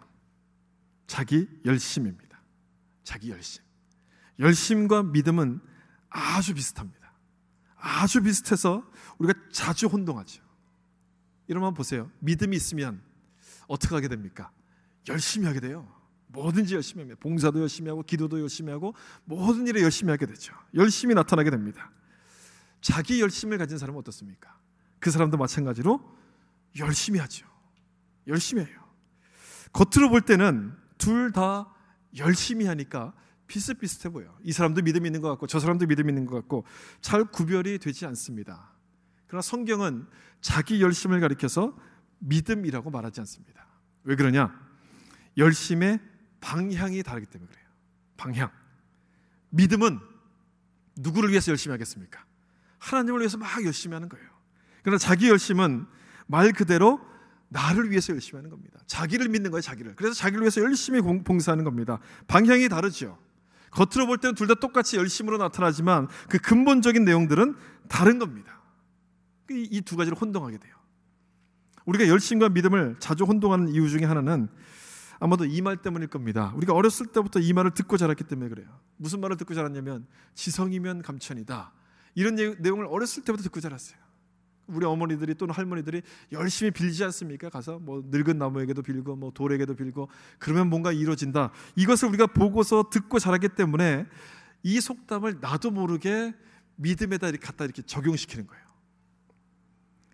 S1: 자기 열심입니다. 자기 열심. 열심과 믿음은 아주 비슷합니다. 아주 비슷해서 우리가 자주 혼동하죠. 이러면 보세요. 믿음이 있으면 어떻게 하게 됩니까? 열심히 하게 돼요. 뭐든지 열심히 합니다. 봉사도 열심히 하고 기도도 열심히 하고 모든 일에 열심히 하게 되죠. 열심히 나타나게 됩니다. 자기 열심을 가진 사람은 어떻습니까? 그 사람도 마찬가지로 열심히 하죠. 열심히 해요. 겉으로 볼 때는 둘 다 열심히 하니까 비슷비슷해 보여. 이 사람도 믿음이 있는 것 같고 저 사람도 믿음이 있는 것 같고 잘 구별이 되지 않습니다. 그러나 성경은 자기 열심을 가리켜서 믿음이라고 말하지 않습니다. 왜 그러냐? 열심의 방향이 다르기 때문에 그래요. 방향. 믿음은 누구를 위해서 열심히 하겠습니까? 하나님을 위해서 막 열심히 하는 거예요. 그러나 자기 열심은 말 그대로 나를 위해서 열심히 하는 겁니다. 자기를 믿는 거예요. 자기를. 그래서 자기를 위해서 열심히 봉사하는 겁니다. 방향이 다르죠. 겉으로 볼 때는 둘 다 똑같이 열심으로 나타나지만 그 근본적인 내용들은 다른 겁니다. 이 두 가지를 혼동하게 돼요. 우리가 열심과 믿음을 자주 혼동하는 이유 중에 하나는 아마도 이 말 때문일 겁니다. 우리가 어렸을 때부터 이 말을 듣고 자랐기 때문에 그래요. 무슨 말을 듣고 자랐냐면 지성이면 감천이다. 이런 내용을 어렸을 때부터 듣고 자랐어요. 우리 어머니들이 또는 할머니들이 열심히 빌지 않습니까? 가서 뭐 늙은 나무에게도 빌고 뭐 돌에게도 빌고 그러면 뭔가 이루어진다. 이것을 우리가 보고서 듣고 자랐기 때문에 이 속담을 나도 모르게 믿음에다 이렇게 갖다 이렇게 적용시키는 거예요.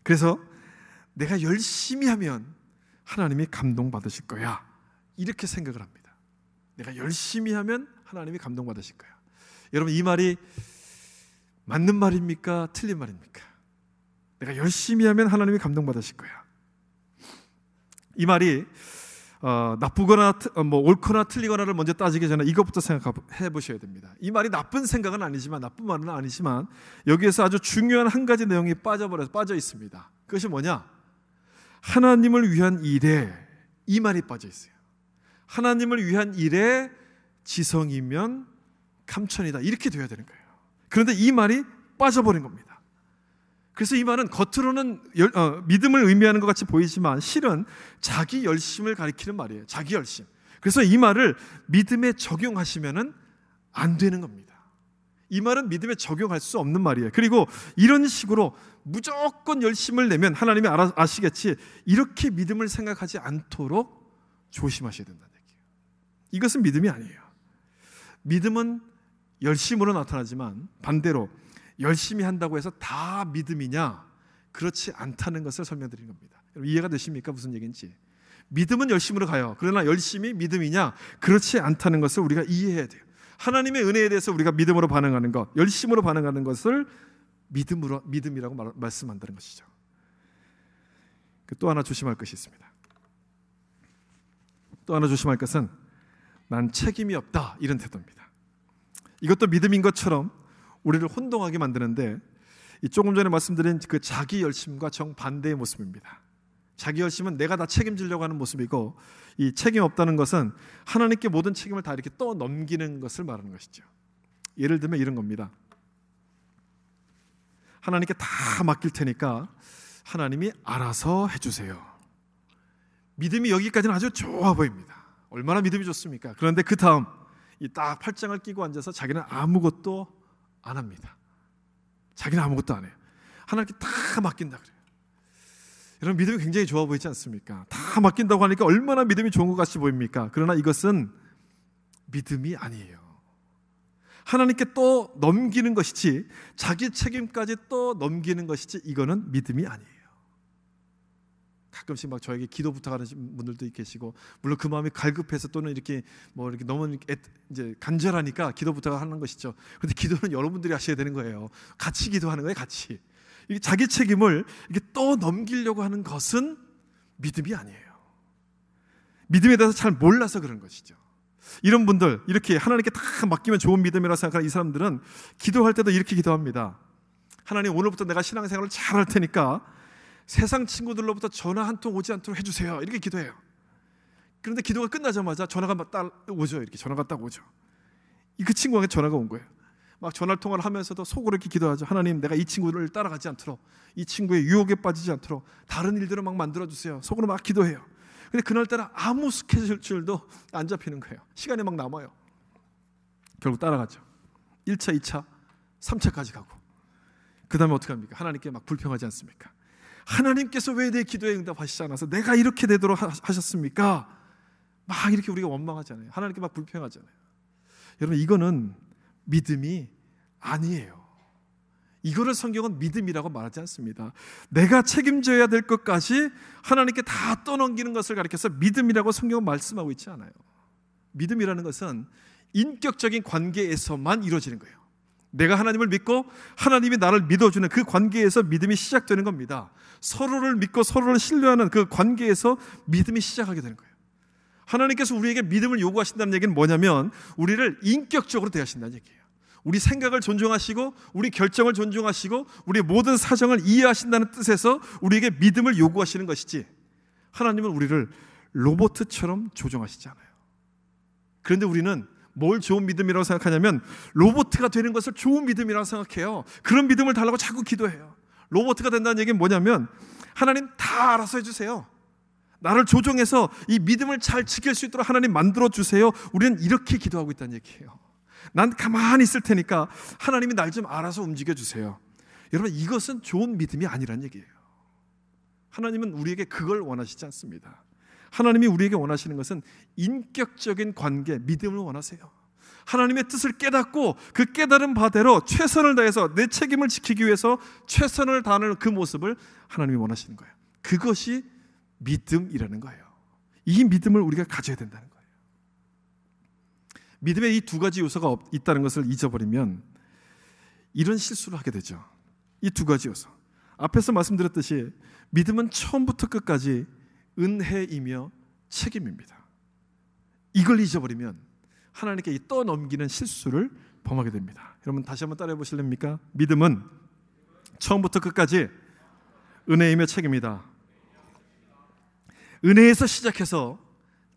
S1: 그래서 내가 열심히 하면 하나님이 감동받으실 거야. 이렇게 생각을 합니다. 내가 열심히 하면 하나님이 감동받으실 거야. 여러분, 이 말이 맞는 말입니까? 틀린 말입니까? 내가 열심히 하면 하나님이 감동받으실 거야. 이 말이 나쁘거나 뭐 옳거나 틀리거나를 먼저 따지기 전에 이것부터 생각해 보셔야 됩니다. 이 말이 나쁜 생각은 아니지만, 나쁜 말은 아니지만 여기에서 아주 중요한 한 가지 내용이 빠져 있습니다. 그것이 뭐냐? 하나님을 위한 일에, 이 말이 빠져 있어요. 하나님을 위한 일에 지성이면 감천이다. 이렇게 돼야 되는 거예요. 그런데 이 말이 빠져버린 겁니다. 그래서 이 말은 겉으로는 믿음을 의미하는 것 같이 보이지만 실은 자기 열심을 가리키는 말이에요. 자기 열심. 그래서 이 말을 믿음에 적용하시면은 안 되는 겁니다. 이 말은 믿음에 적용할 수 없는 말이에요. 그리고 이런 식으로 무조건 열심을 내면 하나님이 아시겠지, 이렇게 믿음을 생각하지 않도록 조심하셔야 된다는 얘기예요. 이것은 믿음이 아니에요. 믿음은 열심으로 나타나지만 반대로 열심히 한다고 해서 다 믿음이냐? 그렇지 않다는 것을 설명드린 겁니다. 여러분, 이해가 되십니까? 무슨 얘기인지. 믿음은 열심으로 가요. 그러나 열심이 믿음이냐? 그렇지 않다는 것을 우리가 이해해야 돼요. 하나님의 은혜에 대해서 우리가 믿음으로 반응하는 것, 열심으로 반응하는 것을 믿음이라고 말씀한다는 것이죠. 또 하나 조심할 것이 있습니다. 또 하나 조심할 것은 난 책임이 없다, 이런 태도입니다. 이것도 믿음인 것처럼 우리를 혼동하게 만드는데, 조금 전에 말씀드린 그 자기 열심과 정반대의 모습입니다. 자기 열심은 내가 다 책임지려고 하는 모습이고, 이 책임 없다는 것은 하나님께 모든 책임을 다 이렇게 떠넘기는 것을 말하는 것이죠. 예를 들면 이런 겁니다. 하나님께 다 맡길 테니까 하나님이 알아서 해주세요. 믿음이 여기까지는 아주 좋아 보입니다. 얼마나 믿음이 좋습니까? 그런데 그 다음 이 딱 팔짱을 끼고 앉아서 자기는 아무것도 안 합니다. 자기는 아무것도 안 해요. 하나님께 다 맡긴다 그래요. 여러분, 믿음이 굉장히 좋아 보이지 않습니까? 다 맡긴다고 하니까 얼마나 믿음이 좋은 것 같이 보입니까? 그러나 이것은 믿음이 아니에요. 하나님께 또 넘기는 것이지, 자기 책임까지 또 넘기는 것이지, 이거는 믿음이 아니에요. 가끔씩 막 저에게 기도 부탁하는 분들도 계시고, 물론 그 마음이 갈급해서 또는 이렇게 뭐 이렇게 너무 이제 간절하니까 기도 부탁하는 것이죠. 그런데 기도는 여러분들이 하셔야 되는 거예요. 같이 기도하는 거예요, 같이. 자기 책임을 이렇게 또 넘기려고 하는 것은 믿음이 아니에요. 믿음에 대해서 잘 몰라서 그런 것이죠. 이런 분들, 이렇게 하나님께 다 맡기면 좋은 믿음이라고 생각하는 이 사람들은 기도할 때도 이렇게 기도합니다. 하나님, 오늘부터 내가 신앙생활을 잘 할 테니까 세상 친구들로부터 전화 한 통 오지 않도록 해주세요. 이렇게 기도해요. 그런데 기도가 끝나자마자 전화가 딱 오죠. 이렇게 전화가 딱 오죠. 그 친구에게 전화가 온 거예요. 막 전화통화를 하면서도 속으로 이렇게 기도하죠. 하나님, 내가 이 친구를 따라가지 않도록, 이 친구의 유혹에 빠지지 않도록 다른 일들을 막 만들어주세요. 속으로 막 기도해요. 근데 그날따라 아무 스케줄도 안 잡히는 거예요. 시간이 막 남아요. 결국 따라가죠. 1차, 2차, 3차까지 가고, 그 다음에 어떻게 합니까? 하나님께 막 불평하지 않습니까? 하나님께서 왜 내 기도에 응답하시지 않아서 내가 이렇게 되도록 하셨습니까? 막 이렇게 우리가 원망하잖아요. 하나님께 막 불평하잖아요. 여러분, 이거는 믿음이 아니에요. 이거를 성경은 믿음이라고 말하지 않습니다. 내가 책임져야 될 것까지 하나님께 다 떠넘기는 것을 가리켜서 믿음이라고 성경은 말씀하고 있지 않아요. 믿음이라는 것은 인격적인 관계에서만 이루어지는 거예요. 내가 하나님을 믿고 하나님이 나를 믿어주는 그 관계에서 믿음이 시작되는 겁니다. 서로를 믿고 서로를 신뢰하는 그 관계에서 믿음이 시작하게 되는 거예요. 하나님께서 우리에게 믿음을 요구하신다는 얘기는 뭐냐면 우리를 인격적으로 대하신다는 얘기예요. 우리 생각을 존중하시고 우리 결정을 존중하시고 우리 모든 사정을 이해하신다는 뜻에서 우리에게 믿음을 요구하시는 것이지, 하나님은 우리를 로봇처럼 조종하시지 않아요. 그런데 우리는 뭘 좋은 믿음이라고 생각하냐면 로봇가 되는 것을 좋은 믿음이라고 생각해요. 그런 믿음을 달라고 자꾸 기도해요. 로봇가 된다는 얘기는 뭐냐면 하나님 다 알아서 해주세요. 나를 조종해서 이 믿음을 잘 지킬 수 있도록 하나님 만들어 주세요. 우리는 이렇게 기도하고 있다는 얘기예요. 난 가만히 있을 테니까 하나님이 날 좀 알아서 움직여 주세요. 여러분, 이것은 좋은 믿음이 아니란 얘기예요. 하나님은 우리에게 그걸 원하시지 않습니다. 하나님이 우리에게 원하시는 것은 인격적인 관계, 믿음을 원하세요. 하나님의 뜻을 깨닫고 그 깨달은 바대로 최선을 다해서 내 책임을 지키기 위해서 최선을 다하는 그 모습을 하나님이 원하시는 거예요. 그것이 믿음이라는 거예요. 이 믿음을 우리가 가져야 된다는 거예요. 믿음에 이 두 가지 요소가 있다는 것을 잊어버리면 이런 실수를 하게 되죠. 이 두 가지 요소, 앞에서 말씀드렸듯이 믿음은 처음부터 끝까지 은혜이며 책임입니다. 이걸 잊어버리면 하나님께 떠넘기는 실수를 범하게 됩니다. 여러분, 다시 한번 따라해 보실랍니까? 믿음은 처음부터 끝까지 은혜이며 책임이다. 은혜에서 시작해서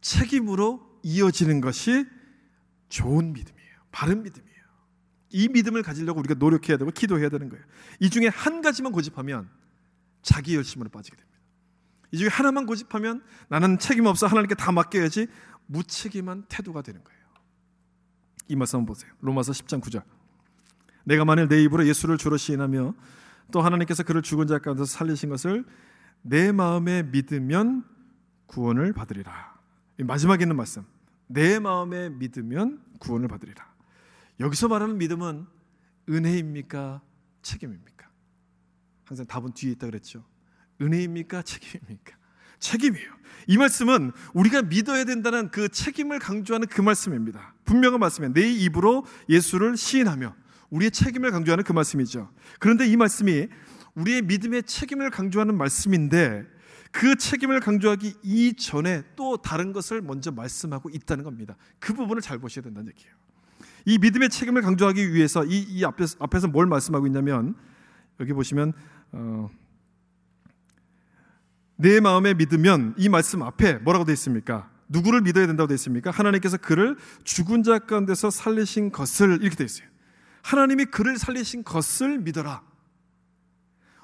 S1: 책임으로 이어지는 것이 좋은 믿음이에요. 바른 믿음이에요. 이 믿음을 가지려고 우리가 노력해야 되고 기도해야 되는 거예요. 이 중에 한 가지만 고집하면 자기 열심으로 빠지게 됩니다. 이 중에 하나만 고집하면 나는 책임 없어, 하나님께 다 맡겨야지, 무책임한 태도가 되는 거예요. 이 말씀 한번 보세요. 로마서 10장 9절. 내가 만일 내 입으로 예수를 주로 시인하며 또 하나님께서 그를 죽은 자 가운데서 살리신 것을 내 마음에 믿으면 구원을 받으리라. 이 마지막에 있는 말씀, 내 마음에 믿으면 구원을 받으리라. 여기서 말하는 믿음은 은혜입니까? 책임입니까? 항상 답은 뒤에 있다 그랬죠. 은혜입니까? 책임입니까? 책임이에요. 이 말씀은 우리가 믿어야 된다는 그 책임을 강조하는 그 말씀입니다. 분명한 말씀이에요. 내 입으로 예수를 시인하며 우리의 책임을 강조하는 그 말씀이죠. 그런데 이 말씀이 우리의 믿음의 책임을 강조하는 말씀인데 그 책임을 강조하기 이전에 또 다른 것을 먼저 말씀하고 있다는 겁니다. 그 부분을 잘 보셔야 된다는 얘기예요. 이 믿음의 책임을 강조하기 위해서 이 앞에서 뭘 말씀하고 있냐면, 여기 보시면 내 마음에 믿으면, 이 말씀 앞에 뭐라고 되어 있습니까? 누구를 믿어야 된다고 되어 있습니까? 하나님께서 그를 죽은 자 가운데서 살리신 것을, 이렇게 되어 있어요. 하나님이 그를 살리신 것을 믿어라.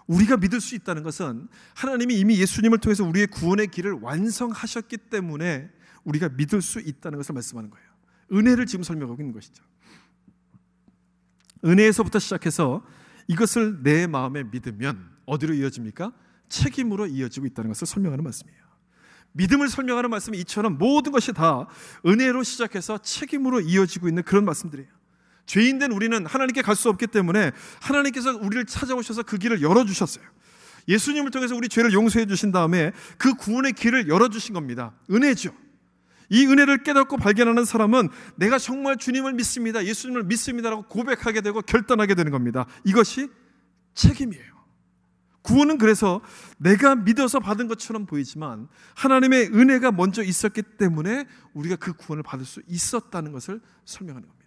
S1: 우리가 믿을 수 있다는 것은 하나님이 이미 예수님을 통해서 우리의 구원의 길을 완성하셨기 때문에 우리가 믿을 수 있다는 것을 말씀하는 거예요. 은혜를 지금 설명하고 있는 것이죠. 은혜에서부터 시작해서 이것을 내 마음에 믿으면 어디로 이어집니까? 책임으로 이어지고 있다는 것을 설명하는 말씀이에요. 믿음을 설명하는 말씀이 이처럼 모든 것이 다 은혜로 시작해서 책임으로 이어지고 있는 그런 말씀들이에요. 죄인된 우리는 하나님께 갈 수 없기 때문에 하나님께서 우리를 찾아오셔서 그 길을 열어주셨어요. 예수님을 통해서 우리 죄를 용서해 주신 다음에 그 구원의 길을 열어주신 겁니다. 은혜죠. 이 은혜를 깨닫고 발견하는 사람은 내가 정말 주님을 믿습니다, 예수님을 믿습니다라고 고백하게 되고 결단하게 되는 겁니다. 이것이 책임이에요. 구원은 그래서 내가 믿어서 받은 것처럼 보이지만 하나님의 은혜가 먼저 있었기 때문에 우리가 그 구원을 받을 수 있었다는 것을 설명하는 겁니다.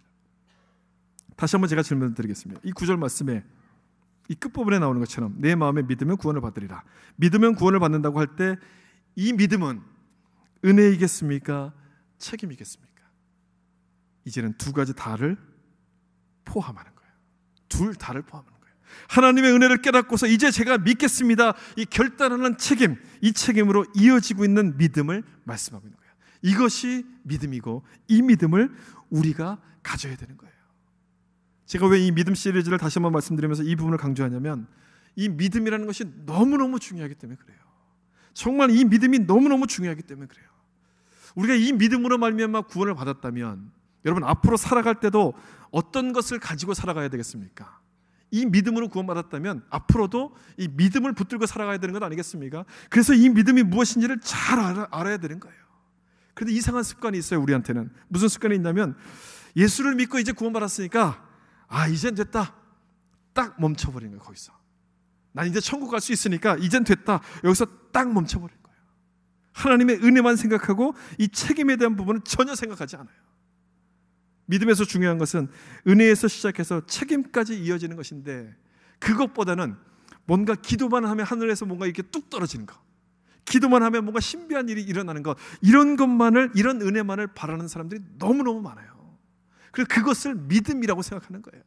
S1: 다시 한번 제가 질문을 드리겠습니다. 이 9절 말씀에 이 끝부분에 나오는 것처럼 내 마음에 믿으면 구원을 받으리라. 믿으면 구원을 받는다고 할 때 이 믿음은 은혜이겠습니까? 책임이겠습니까? 이제는 두 가지 다를 포함하는 거예요. 둘 다를 포함하는 거예요. 하나님의 은혜를 깨닫고서 이제 제가 믿겠습니다, 이 결단하는 책임, 이 책임으로 이어지고 있는 믿음을 말씀하고 있는 거예요. 이것이 믿음이고 이 믿음을 우리가 가져야 되는 거예요. 제가 왜 이 믿음 시리즈를 다시 한번 말씀드리면서 이 부분을 강조하냐면 이 믿음이라는 것이 너무너무 중요하기 때문에 그래요. 정말 이 믿음이 너무너무 중요하기 때문에 그래요. 우리가 이 믿음으로 말미암아 구원을 받았다면 여러분, 앞으로 살아갈 때도 어떤 것을 가지고 살아가야 되겠습니까? 이 믿음으로 구원받았다면 앞으로도 이 믿음을 붙들고 살아가야 되는 것 아니겠습니까? 그래서 이 믿음이 무엇인지를 잘 알아야 되는 거예요. 그런데 이상한 습관이 있어요. 우리한테는 무슨 습관이 있냐면 예수를 믿고 이제 구원받았으니까 이젠 됐다, 딱 멈춰버리는 거예요. 거기서 난 이제 천국 갈 수 있으니까 이젠 됐다, 여기서 딱 멈춰버리는 거예요. 하나님의 은혜만 생각하고 이 책임에 대한 부분은 전혀 생각하지 않아요. 믿음에서 중요한 것은 은혜에서 시작해서 책임까지 이어지는 것인데, 그것보다는 뭔가 기도만 하면 하늘에서 뭔가 이렇게 뚝 떨어지는 거, 기도만 하면 뭔가 신비한 일이 일어나는 것, 이런 것만을, 이런 은혜만을 바라는 사람들이 너무너무 많아요. 그래서 그것을 믿음이라고 생각하는 거예요.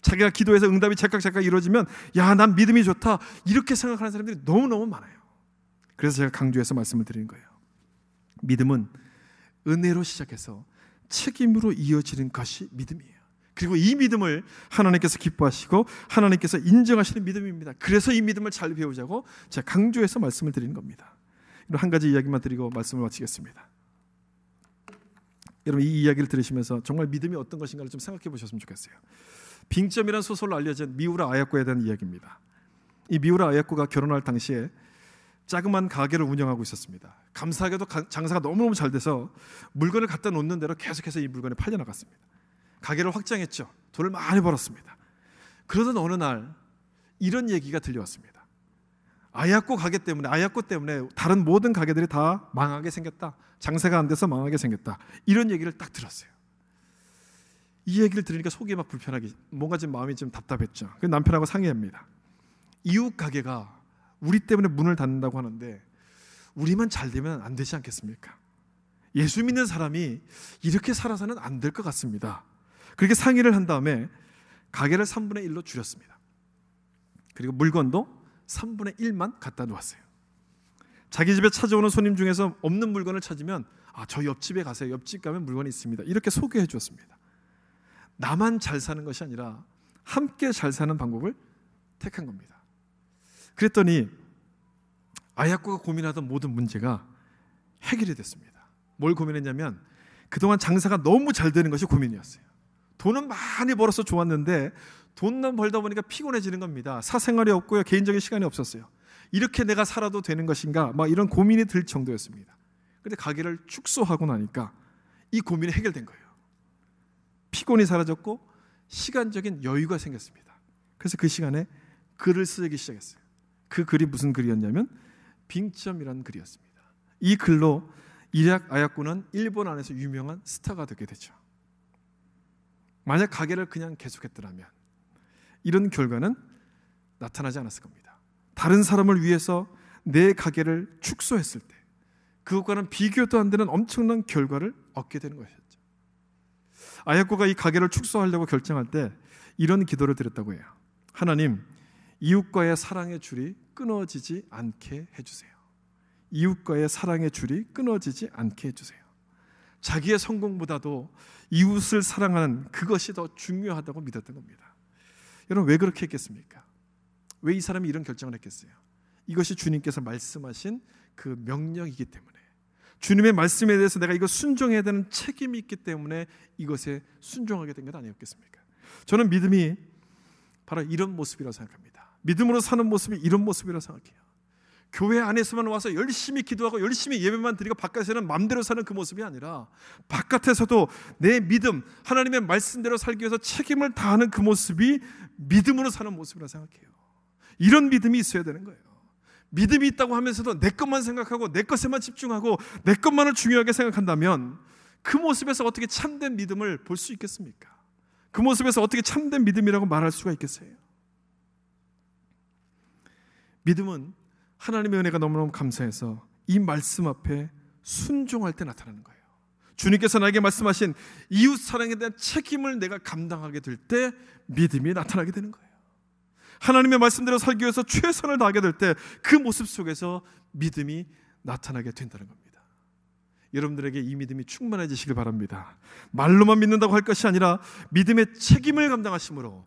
S1: 자기가 기도해서 응답이 제깍제깍 이루어지면 야, 난 믿음이 좋다, 이렇게 생각하는 사람들이 너무너무 많아요. 그래서 제가 강조해서 말씀을 드리는 거예요. 믿음은 은혜로 시작해서 책임으로 이어지는 것이 믿음이에요. 그리고 이 믿음을 하나님께서 기뻐하시고 하나님께서 인정하시는 믿음입니다. 그래서 이 믿음을 잘 배우자고 제가 강조해서 말씀을 드리는 겁니다. 한 가지 이야기만 드리고 말씀을 마치겠습니다. 여러분, 이 이야기를 들으시면서 정말 믿음이 어떤 것인가를 좀 생각해 보셨으면 좋겠어요. 빙점이라는 소설로 알려진 미우라 아야코에 대한 이야기입니다. 이 미우라 아야코가 결혼할 당시에 자그마한 가게를 운영하고 있었습니다. 감사하게도 장사가 너무너무 잘 돼서 물건을 갖다 놓는 대로 계속해서 이 물건이 팔려나갔습니다. 가게를 확장했죠. 돈을 많이 벌었습니다. 그러던 어느 날 이런 얘기가 들려왔습니다. 아야코 때문에 다른 모든 가게들이 다 망하게 생겼다. 장사가 안 돼서 망하게 생겼다. 이런 얘기를 딱 들었어요. 이 얘기를 들으니까 속이 막 불편하게, 뭔가 좀 마음이 좀 답답했죠. 그래서 남편하고 상의합니다. 이웃 가게가 우리 때문에 문을 닫는다고 하는데 우리만 잘 되면 안 되지 않겠습니까? 예수 믿는 사람이 이렇게 살아서는 안 될 것 같습니다. 그렇게 상의를 한 다음에 가게를 3분의 1로 줄였습니다. 그리고 물건도 3분의 1만 갖다 놓았어요. 자기 집에 찾아오는 손님 중에서 없는 물건을 찾으면 저 옆집에 가세요. 옆집 가면 물건이 있습니다. 이렇게 소개해 주었습니다. 나만 잘 사는 것이 아니라 함께 잘 사는 방법을 택한 겁니다. 그랬더니 아야코가 고민하던 모든 문제가 해결이 됐습니다. 뭘 고민했냐면 그동안 장사가 너무 잘 되는 것이 고민이었어요. 돈은 많이 벌어서 좋았는데 돈만 벌다 보니까 피곤해지는 겁니다. 사생활이 없고요. 개인적인 시간이 없었어요. 이렇게 내가 살아도 되는 것인가? 막 이런 고민이 들 정도였습니다. 그런데 가게를 축소하고 나니까 이 고민이 해결된 거예요. 피곤이 사라졌고 시간적인 여유가 생겼습니다. 그래서 그 시간에 글을 쓰기 시작했어요. 그 글이 무슨 글이었냐면 빙점이라는 글이었습니다. 이 글로 이락 아야코는 일본 안에서 유명한 스타가 되게 되죠. 만약 가게를 그냥 계속했더라면 이런 결과는 나타나지 않았을 겁니다. 다른 사람을 위해서 내 가게를 축소했을 때 그것과는 비교도 안 되는 엄청난 결과를 얻게 되는 것이었죠. 아야코가 이 가게를 축소하려고 결정할 때 이런 기도를 드렸다고 해요. 하나님, 이웃과의 사랑의 줄이 끊어지지 않게 해주세요. 이웃과의 사랑의 줄이 끊어지지 않게 해주세요. 자기의 성공보다도 이웃을 사랑하는 그것이 더 중요하다고 믿었던 겁니다. 여러분, 왜 그렇게 했겠습니까? 왜 이 사람이 이런 결정을 했겠어요? 이것이 주님께서 말씀하신 그 명령이기 때문에, 주님의 말씀에 대해서 내가 이거 순종해야 되는 책임이 있기 때문에 이것에 순종하게 된 것 아니었겠습니까? 저는 믿음이 바로 이런 모습이라고 생각합니다. 믿음으로 사는 모습이 이런 모습이라고 생각해요. 교회 안에서만 와서 열심히 기도하고 열심히 예배만 드리고 바깥에서는 마음대로 사는 그 모습이 아니라 바깥에서도 내 믿음, 하나님의 말씀대로 살기 위해서 책임을 다하는 그 모습이 믿음으로 사는 모습이라고 생각해요. 이런 믿음이 있어야 되는 거예요. 믿음이 있다고 하면서도 내 것만 생각하고 내 것에만 집중하고 내 것만을 중요하게 생각한다면 그 모습에서 어떻게 참된 믿음을 볼 수 있겠습니까? 그 모습에서 어떻게 참된 믿음이라고 말할 수가 있겠어요? 믿음은 하나님의 은혜가 너무너무 감사해서 이 말씀 앞에 순종할 때 나타나는 거예요. 주님께서 나에게 말씀하신 이웃 사랑에 대한 책임을 내가 감당하게 될 때 믿음이 나타나게 되는 거예요. 하나님의 말씀대로 살기 위해서 최선을 다하게 될 때 그 모습 속에서 믿음이 나타나게 된다는 겁니다. 여러분들에게 이 믿음이 충만해지시길 바랍니다. 말로만 믿는다고 할 것이 아니라 믿음의 책임을 감당하심으로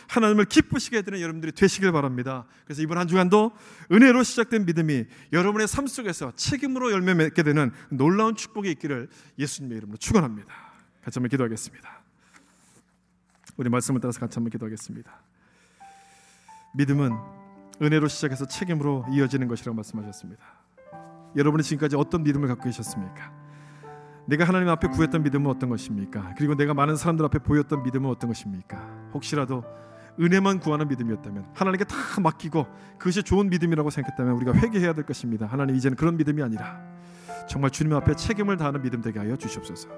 S1: 하나님을 기쁘시게 해드리는 여러분들이 되시길 바랍니다. 그래서 이번 한 주간도 은혜로 시작된 믿음이 여러분의 삶 속에서 책임으로 열매 맺게 되는 놀라운 축복이 있기를 예수님의 이름으로 축원합니다. 같이 한번 기도하겠습니다. 우리 말씀을 따라서 같이 한번 기도하겠습니다. 믿음은 은혜로 시작해서 책임으로 이어지는 것이라고 말씀하셨습니다. 여러분이 지금까지 어떤 믿음을 갖고 계셨습니까? 내가 하나님 앞에 구했던 믿음은 어떤 것입니까? 그리고 내가 많은 사람들 앞에 보였던 믿음은 어떤 것입니까? 혹시라도 은혜만 구하는 믿음이었다면, 하나님께 다 맡기고 그것이 좋은 믿음이라고 생각했다면 우리가 회개해야 될 것입니다. 하나님, 이제는 그런 믿음이 아니라 정말 주님 앞에 책임을 다하는 믿음 되게 하여 주시옵소서.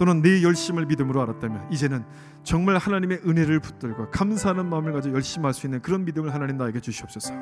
S1: 또는 내 열심을 믿음으로 알았다면 이제는 정말 하나님의 은혜를 붙들고 감사하는 마음을 가지고 열심히 할 수 있는 그런 믿음을 하나님 나에게 주시옵소서.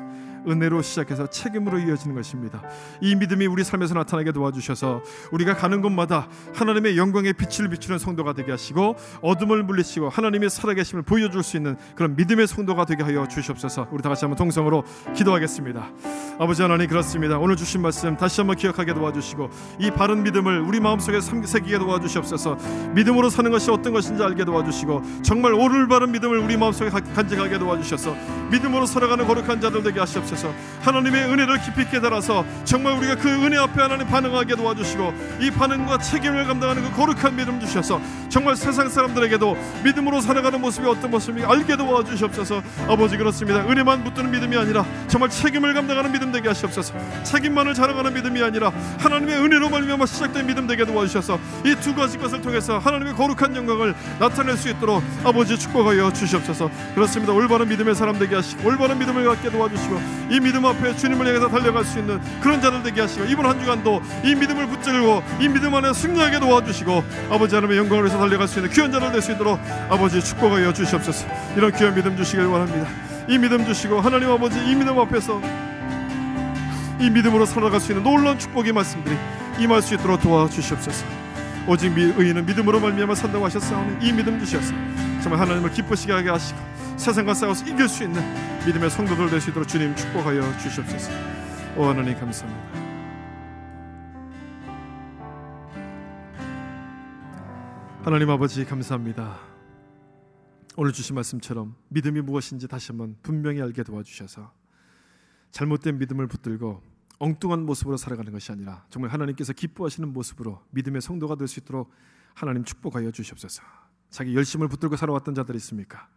S1: 은혜로 시작해서 책임으로 이어지는 것입니다. 이 믿음이 우리 삶에서 나타나게 도와주셔서 우리가 가는 곳마다 하나님의 영광의 빛을 비추는 성도가 되게 하시고 어둠을 물리치고 하나님의 살아계심을 보여줄 수 있는 그런 믿음의 성도가 되게 하여 주시옵소서. 우리 다 같이 한번 동성으로 기도하겠습니다. 아버지 하나님, 그렇습니다. 오늘 주신 말씀 다시 한번 기억하게 도와주시고 이 바른 믿음을 우리 마음속에 새기게 도와주시옵소서. 믿음으로 사는 것이 어떤 것인지 알게 도와주시고 정말 올바른 믿음을 우리 마음속에 간직하게 도와주셔서 믿음으로 살아가는 거룩한 자들 되게 하시옵소서. 하나님의 은혜를 깊이 깨달아서 정말 우리가 그 은혜 앞에 하나님 반응하게 도와주시고 이 반응과 책임을 감당하는 그 거룩한 믿음 주셔서 정말 세상 사람들에게도 믿음으로 살아가는 모습이 어떤 모습인지 알게 도와주시옵소서. 아버지, 그렇습니다. 은혜만 붙드는 믿음이 아니라 정말 책임을 감당하는 믿음 되게 하시옵소서. 책임만을 자랑하는 믿음이 아니라 하나님의 은혜로 말미암아 시작된 믿음 되게 도와주셔서 이 두 가지 것을 통해서 하나님의 거룩한 영광을 나타낼 수 있도록 아버지 축복하여 주시옵소서. 그렇습니다. 올바른 믿음의 사람 되게 하시고 올바른 믿음을 갖게 도와주시고 이 믿음 앞에 주님을 향해서 달려갈 수 있는 그런 자들 되게 하시고 이번 한 주간도 이 믿음을 붙들고 이 믿음 안에 승리하게 도와주시고 아버지 하나님의 영광을 위해서 달려갈 수 있는 귀한 자들 될 수 있도록 아버지 축복하여 주시옵소서. 이런 귀한 믿음 주시길 원합니다. 이 믿음 주시고 하나님 아버지 이 믿음 앞에서 이 믿음으로 살아갈 수 있는 놀라운 축복의 말씀들이 임할 수 있도록 도와주시옵소서. 오직 의인은 믿음으로 말미암아 산다고 하셨사오니 이 믿음 주시옵소서. 정말 하나님을 기쁘시게 하게 하시고 세상과 싸워서 이길 수 있는 믿음의 성도들 될 수 있도록 주님 축복하여 주시옵소서. 오 하나님 감사합니다. 하나님 아버지 감사합니다. 오늘 주신 말씀처럼 믿음이 무엇인지 다시 한번 분명히 알게 도와주셔서 잘못된 믿음을 붙들고 엉뚱한 모습으로 살아가는 것이 아니라 정말 하나님께서 기뻐하시는 모습으로 믿음의 성도가 될 수 있도록 하나님 축복하여 주시옵소서. 자기 열심을 붙들고 살아왔던 자들이 있습니까?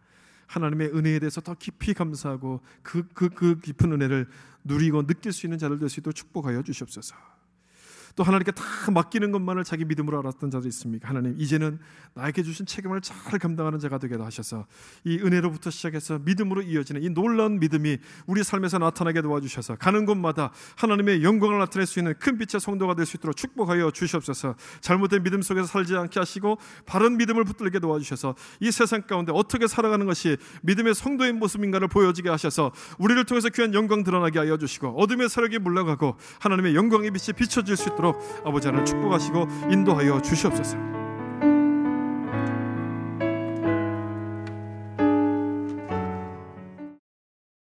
S1: 하나님의 은혜에 대해서 더 깊이 감사하고 그 깊은 은혜를 누리고 느낄 수 있는 자들 될 수 있도록 축복하여 주시옵소서. 또 하나님께 다 맡기는 것만을 자기 믿음으로 알았던 자도 있습니까? 하나님, 이제는 나에게 주신 책임을 잘 감당하는 자가 되게 하셔서 이 은혜로부터 시작해서 믿음으로 이어지는 이 놀라운 믿음이 우리 삶에서 나타나게 도와주셔서 가는 곳마다 하나님의 영광을 나타낼 수 있는 큰 빛의 성도가 될 수 있도록 축복하여 주시옵소서. 잘못된 믿음 속에서 살지 않게 하시고 바른 믿음을 붙들게 도와주셔서 이 세상 가운데 어떻게 살아가는 것이 믿음의 성도의 모습인가를 보여지게 하셔서 우리를 통해서 귀한 영광 드러나게 하여 주시고 어둠의 세력이 물러가고 하나님의 영광의 빛이 비춰질 수 있도록 아버지 하나님 축복하시고 인도하여 주시옵소서.